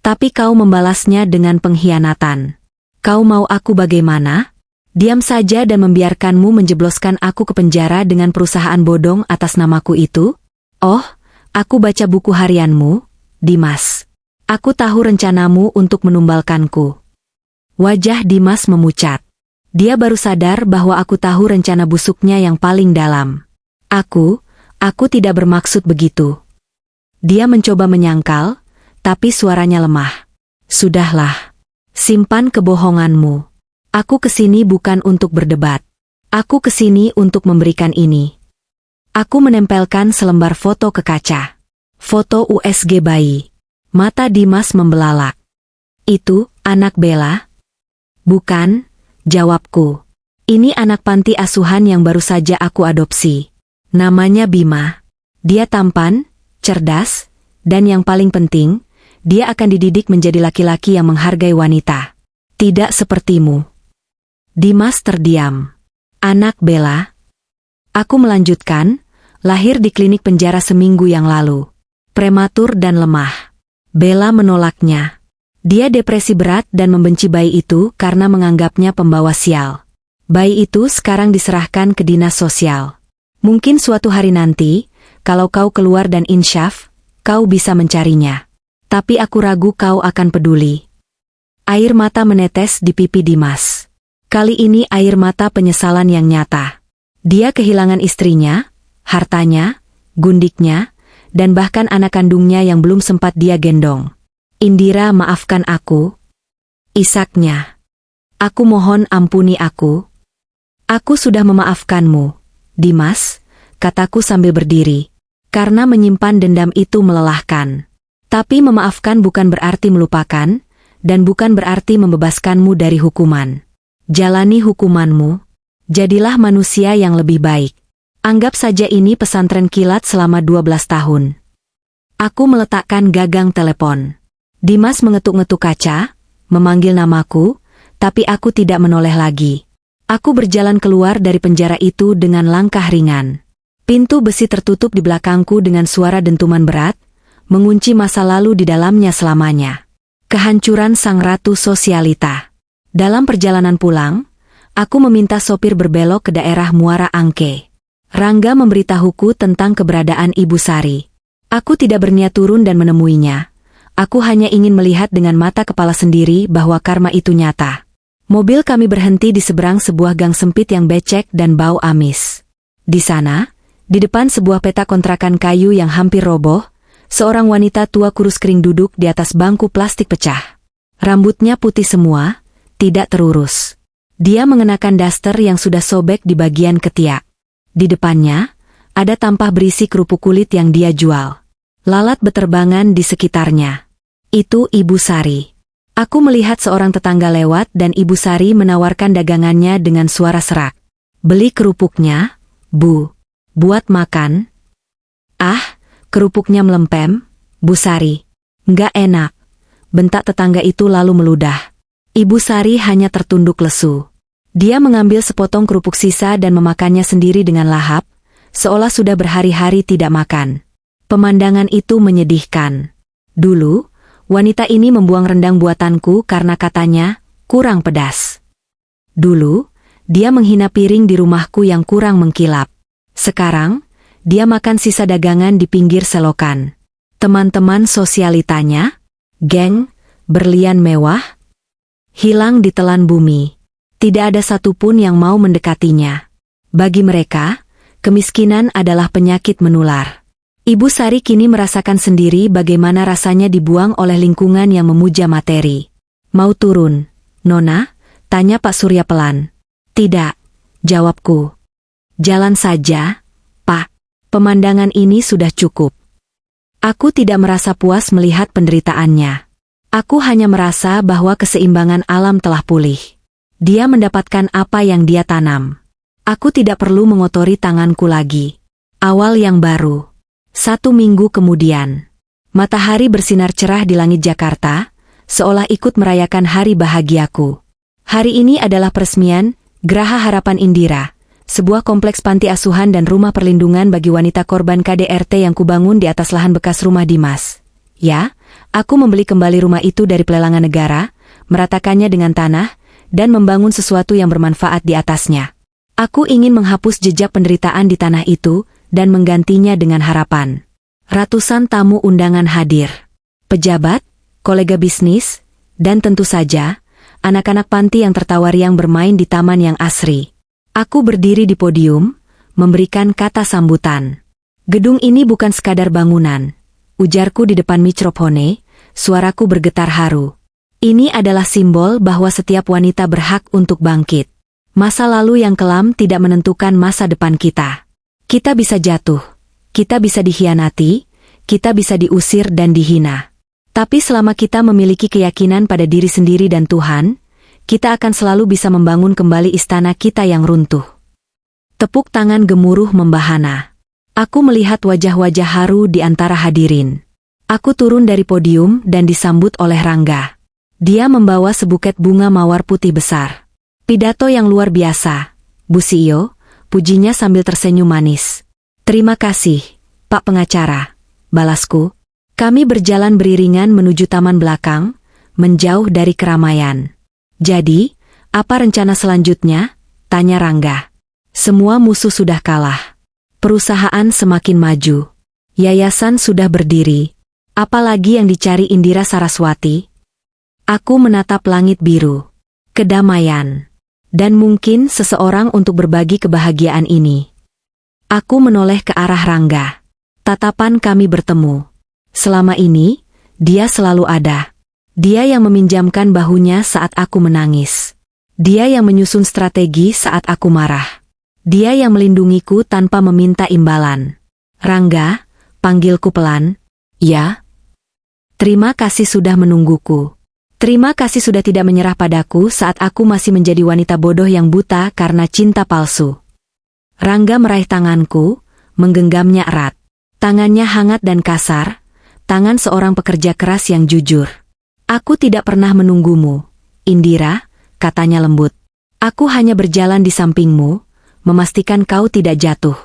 Tapi kau membalasnya dengan pengkhianatan. Kau mau aku bagaimana? Diam saja dan membiarkanmu menjebloskan aku ke penjara dengan perusahaan bodong atas namaku itu? Oh, aku baca buku harianmu, Dimas. Aku tahu rencanamu untuk menumbalkanku. Wajah Dimas memucat. Dia baru sadar bahwa aku tahu rencana busuknya yang paling dalam. Aku tidak bermaksud begitu. Dia mencoba menyangkal, tapi suaranya lemah. Sudahlah. Simpan kebohonganmu. Aku kesini bukan untuk berdebat. Aku kesini untuk memberikan ini. Aku menempelkan selembar foto ke kaca. Foto USG bayi. Mata Dimas membelalak. Itu, anak Bella? Bukan, jawabku. Ini anak panti asuhan yang baru saja aku adopsi. Namanya Bima. Dia tampan, cerdas, dan yang paling penting, dia akan dididik menjadi laki-laki yang menghargai wanita. Tidak sepertimu. Dimas terdiam. Anak Bella? Aku melanjutkan, lahir di klinik penjara seminggu yang lalu. Prematur dan lemah. Bella menolaknya. Dia depresi berat dan membenci bayi itu karena menganggapnya pembawa sial. Bayi itu sekarang diserahkan ke dinas sosial. Mungkin suatu hari nanti, kalau kau keluar dan insyaf, kau bisa mencarinya. Tapi aku ragu kau akan peduli. Air mata menetes di pipi Dimas. Kali ini air mata penyesalan yang nyata. Dia kehilangan istrinya, hartanya, gundiknya, dan bahkan anak kandungnya yang belum sempat dia gendong. Indira, maafkan aku. Isaknya. Aku mohon ampuni aku. Aku sudah memaafkanmu, Dimas, kataku sambil berdiri. Karena menyimpan dendam itu melelahkan. Tapi memaafkan bukan berarti melupakan, dan bukan berarti membebaskanmu dari hukuman. Jalani hukumanmu. Jadilah manusia yang lebih baik. Anggap saja ini pesantren kilat selama 12 tahun. Aku meletakkan gagang telepon. Dimas mengetuk-ngetuk kaca, memanggil namaku, tapi aku tidak menoleh lagi. Aku berjalan keluar dari penjara itu dengan langkah ringan. Pintu besi tertutup di belakangku dengan suara dentuman berat, mengunci masa lalu di dalamnya selamanya. Kehancuran sang ratu sosialita. Dalam perjalanan pulang, aku meminta sopir berbelok ke daerah Muara Angke. Rangga memberitahuku tentang keberadaan Ibu Sari. Aku tidak berniat turun dan menemuinya. Aku hanya ingin melihat dengan mata kepala sendiri bahwa karma itu nyata. Mobil kami berhenti di seberang sebuah gang sempit yang becek dan bau amis. Di sana, di depan sebuah petak kontrakan kayu yang hampir roboh, seorang wanita tua kurus kering duduk di atas bangku plastik pecah. Rambutnya putih semua, tidak terurus. Dia mengenakan daster yang sudah sobek di bagian ketiak. Di depannya, ada tampah berisi kerupuk kulit yang dia jual. Lalat beterbangan di sekitarnya. Itu Ibu Sari. Aku melihat seorang tetangga lewat dan Ibu Sari menawarkan dagangannya dengan suara serak. Beli kerupuknya, Bu. Buat makan. Ah, kerupuknya melempem, Bu Sari. Nggak enak. Bentak tetangga itu lalu meludah. Ibu Sari hanya tertunduk lesu. Dia mengambil sepotong kerupuk sisa dan memakannya sendiri dengan lahap, seolah sudah berhari-hari tidak makan. Pemandangan itu menyedihkan. Dulu, wanita ini membuang rendang buatanku karena katanya, kurang pedas. Dulu, dia menghina piring di rumahku yang kurang mengkilap. Sekarang, dia makan sisa dagangan di pinggir selokan. Teman-teman sosialitanya, geng, berlian mewah, hilang ditelan bumi. Tidak ada satupun yang mau mendekatinya. Bagi mereka, kemiskinan adalah penyakit menular. Ibu Sari kini merasakan sendiri bagaimana rasanya dibuang oleh lingkungan yang memuja materi. Mau turun, Nona? Tanya Pak Surya pelan. Tidak, jawabku. Jalan saja, Pak. Pemandangan ini sudah cukup. Aku tidak merasa puas melihat penderitaannya. Aku hanya merasa bahwa keseimbangan alam telah pulih. Dia mendapatkan apa yang dia tanam. Aku tidak perlu mengotori tanganku lagi. Awal yang baru. 1 minggu kemudian. Matahari bersinar cerah di langit Jakarta, seolah ikut merayakan hari bahagiaku. Hari ini adalah peresmian Geraha Harapan Indira, sebuah kompleks panti asuhan dan rumah perlindungan bagi wanita korban KDRT yang kubangun di atas lahan bekas rumah Dimas. Ya, aku membeli kembali rumah itu dari pelelangan negara, meratakannya dengan tanah, dan membangun sesuatu yang bermanfaat di atasnya. Aku ingin menghapus jejak penderitaan di tanah itu, dan menggantinya dengan harapan. Ratusan tamu undangan hadir. Pejabat, kolega bisnis, dan tentu saja, anak-anak panti yang tertawa riang bermain di taman yang asri. Aku berdiri di podium, memberikan kata sambutan. Gedung ini bukan sekadar bangunan. Ujarku di depan mikrofone, suaraku bergetar haru. Ini adalah simbol bahwa setiap wanita berhak untuk bangkit. Masa lalu yang kelam tidak menentukan masa depan kita. Kita bisa jatuh, kita bisa dikhianati, kita bisa diusir dan dihina. Tapi selama kita memiliki keyakinan pada diri sendiri dan Tuhan, kita akan selalu bisa membangun kembali istana kita yang runtuh. Tepuk tangan gemuruh membahana. Aku melihat wajah-wajah haru di antara hadirin. Aku turun dari podium dan disambut oleh Rangga. Dia membawa sebuket bunga mawar putih besar. Pidato yang luar biasa, Bu CEO, pujinya sambil tersenyum manis. Terima kasih, Pak Pengacara, balasku. Kami berjalan beriringan menuju taman belakang, menjauh dari keramaian. Jadi, apa rencana selanjutnya? Tanya Rangga. Semua musuh sudah kalah. Perusahaan semakin maju. Yayasan sudah berdiri. Apalagi yang dicari Indira Saraswati? Aku menatap langit biru. Kedamaian. Dan mungkin seseorang untuk berbagi kebahagiaan ini. Aku menoleh ke arah Rangga. Tatapan kami bertemu. Selama ini, dia selalu ada. Dia yang meminjamkan bahunya saat aku menangis. Dia yang menyusun strategi saat aku marah. Dia yang melindungiku tanpa meminta imbalan. Rangga, panggilku pelan. Ya. Terima kasih sudah menungguku. Terima kasih sudah tidak menyerah padaku saat aku masih menjadi wanita bodoh yang buta karena cinta palsu. Rangga meraih tanganku, menggenggamnya erat. Tangannya hangat dan kasar, tangan seorang pekerja keras yang jujur. Aku tidak pernah menunggumu, Indira, katanya lembut. Aku hanya berjalan di sampingmu, memastikan kau tidak jatuh.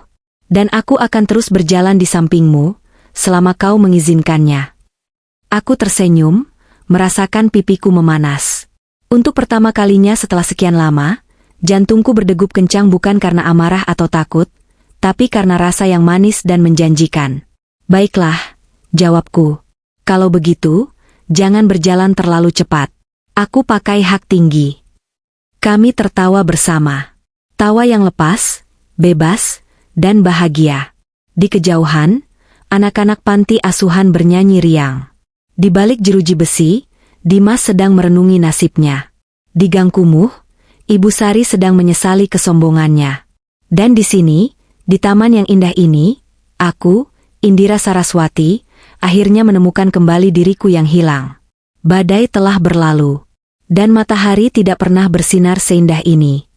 Dan aku akan terus berjalan di sampingmu, selama kau mengizinkannya. Aku tersenyum, merasakan pipiku memanas. Untuk pertama kalinya setelah sekian lama, jantungku berdegup kencang bukan karena amarah atau takut, tapi karena rasa yang manis dan menjanjikan. Baiklah, jawabku. Kalau begitu, jangan berjalan terlalu cepat. Aku pakai hak tinggi. Kami tertawa bersama. Tawa yang lepas, bebas, dan bahagia. Di kejauhan, anak-anak panti asuhan bernyanyi riang. Di balik jeruji besi, Dimas sedang merenungi nasibnya. Di gang kumuh, Ibu Sari sedang menyesali kesombongannya. Dan di sini, di taman yang indah ini, aku, Indira Saraswati, akhirnya menemukan kembali diriku yang hilang. Badai telah berlalu, dan matahari tidak pernah bersinar seindah ini.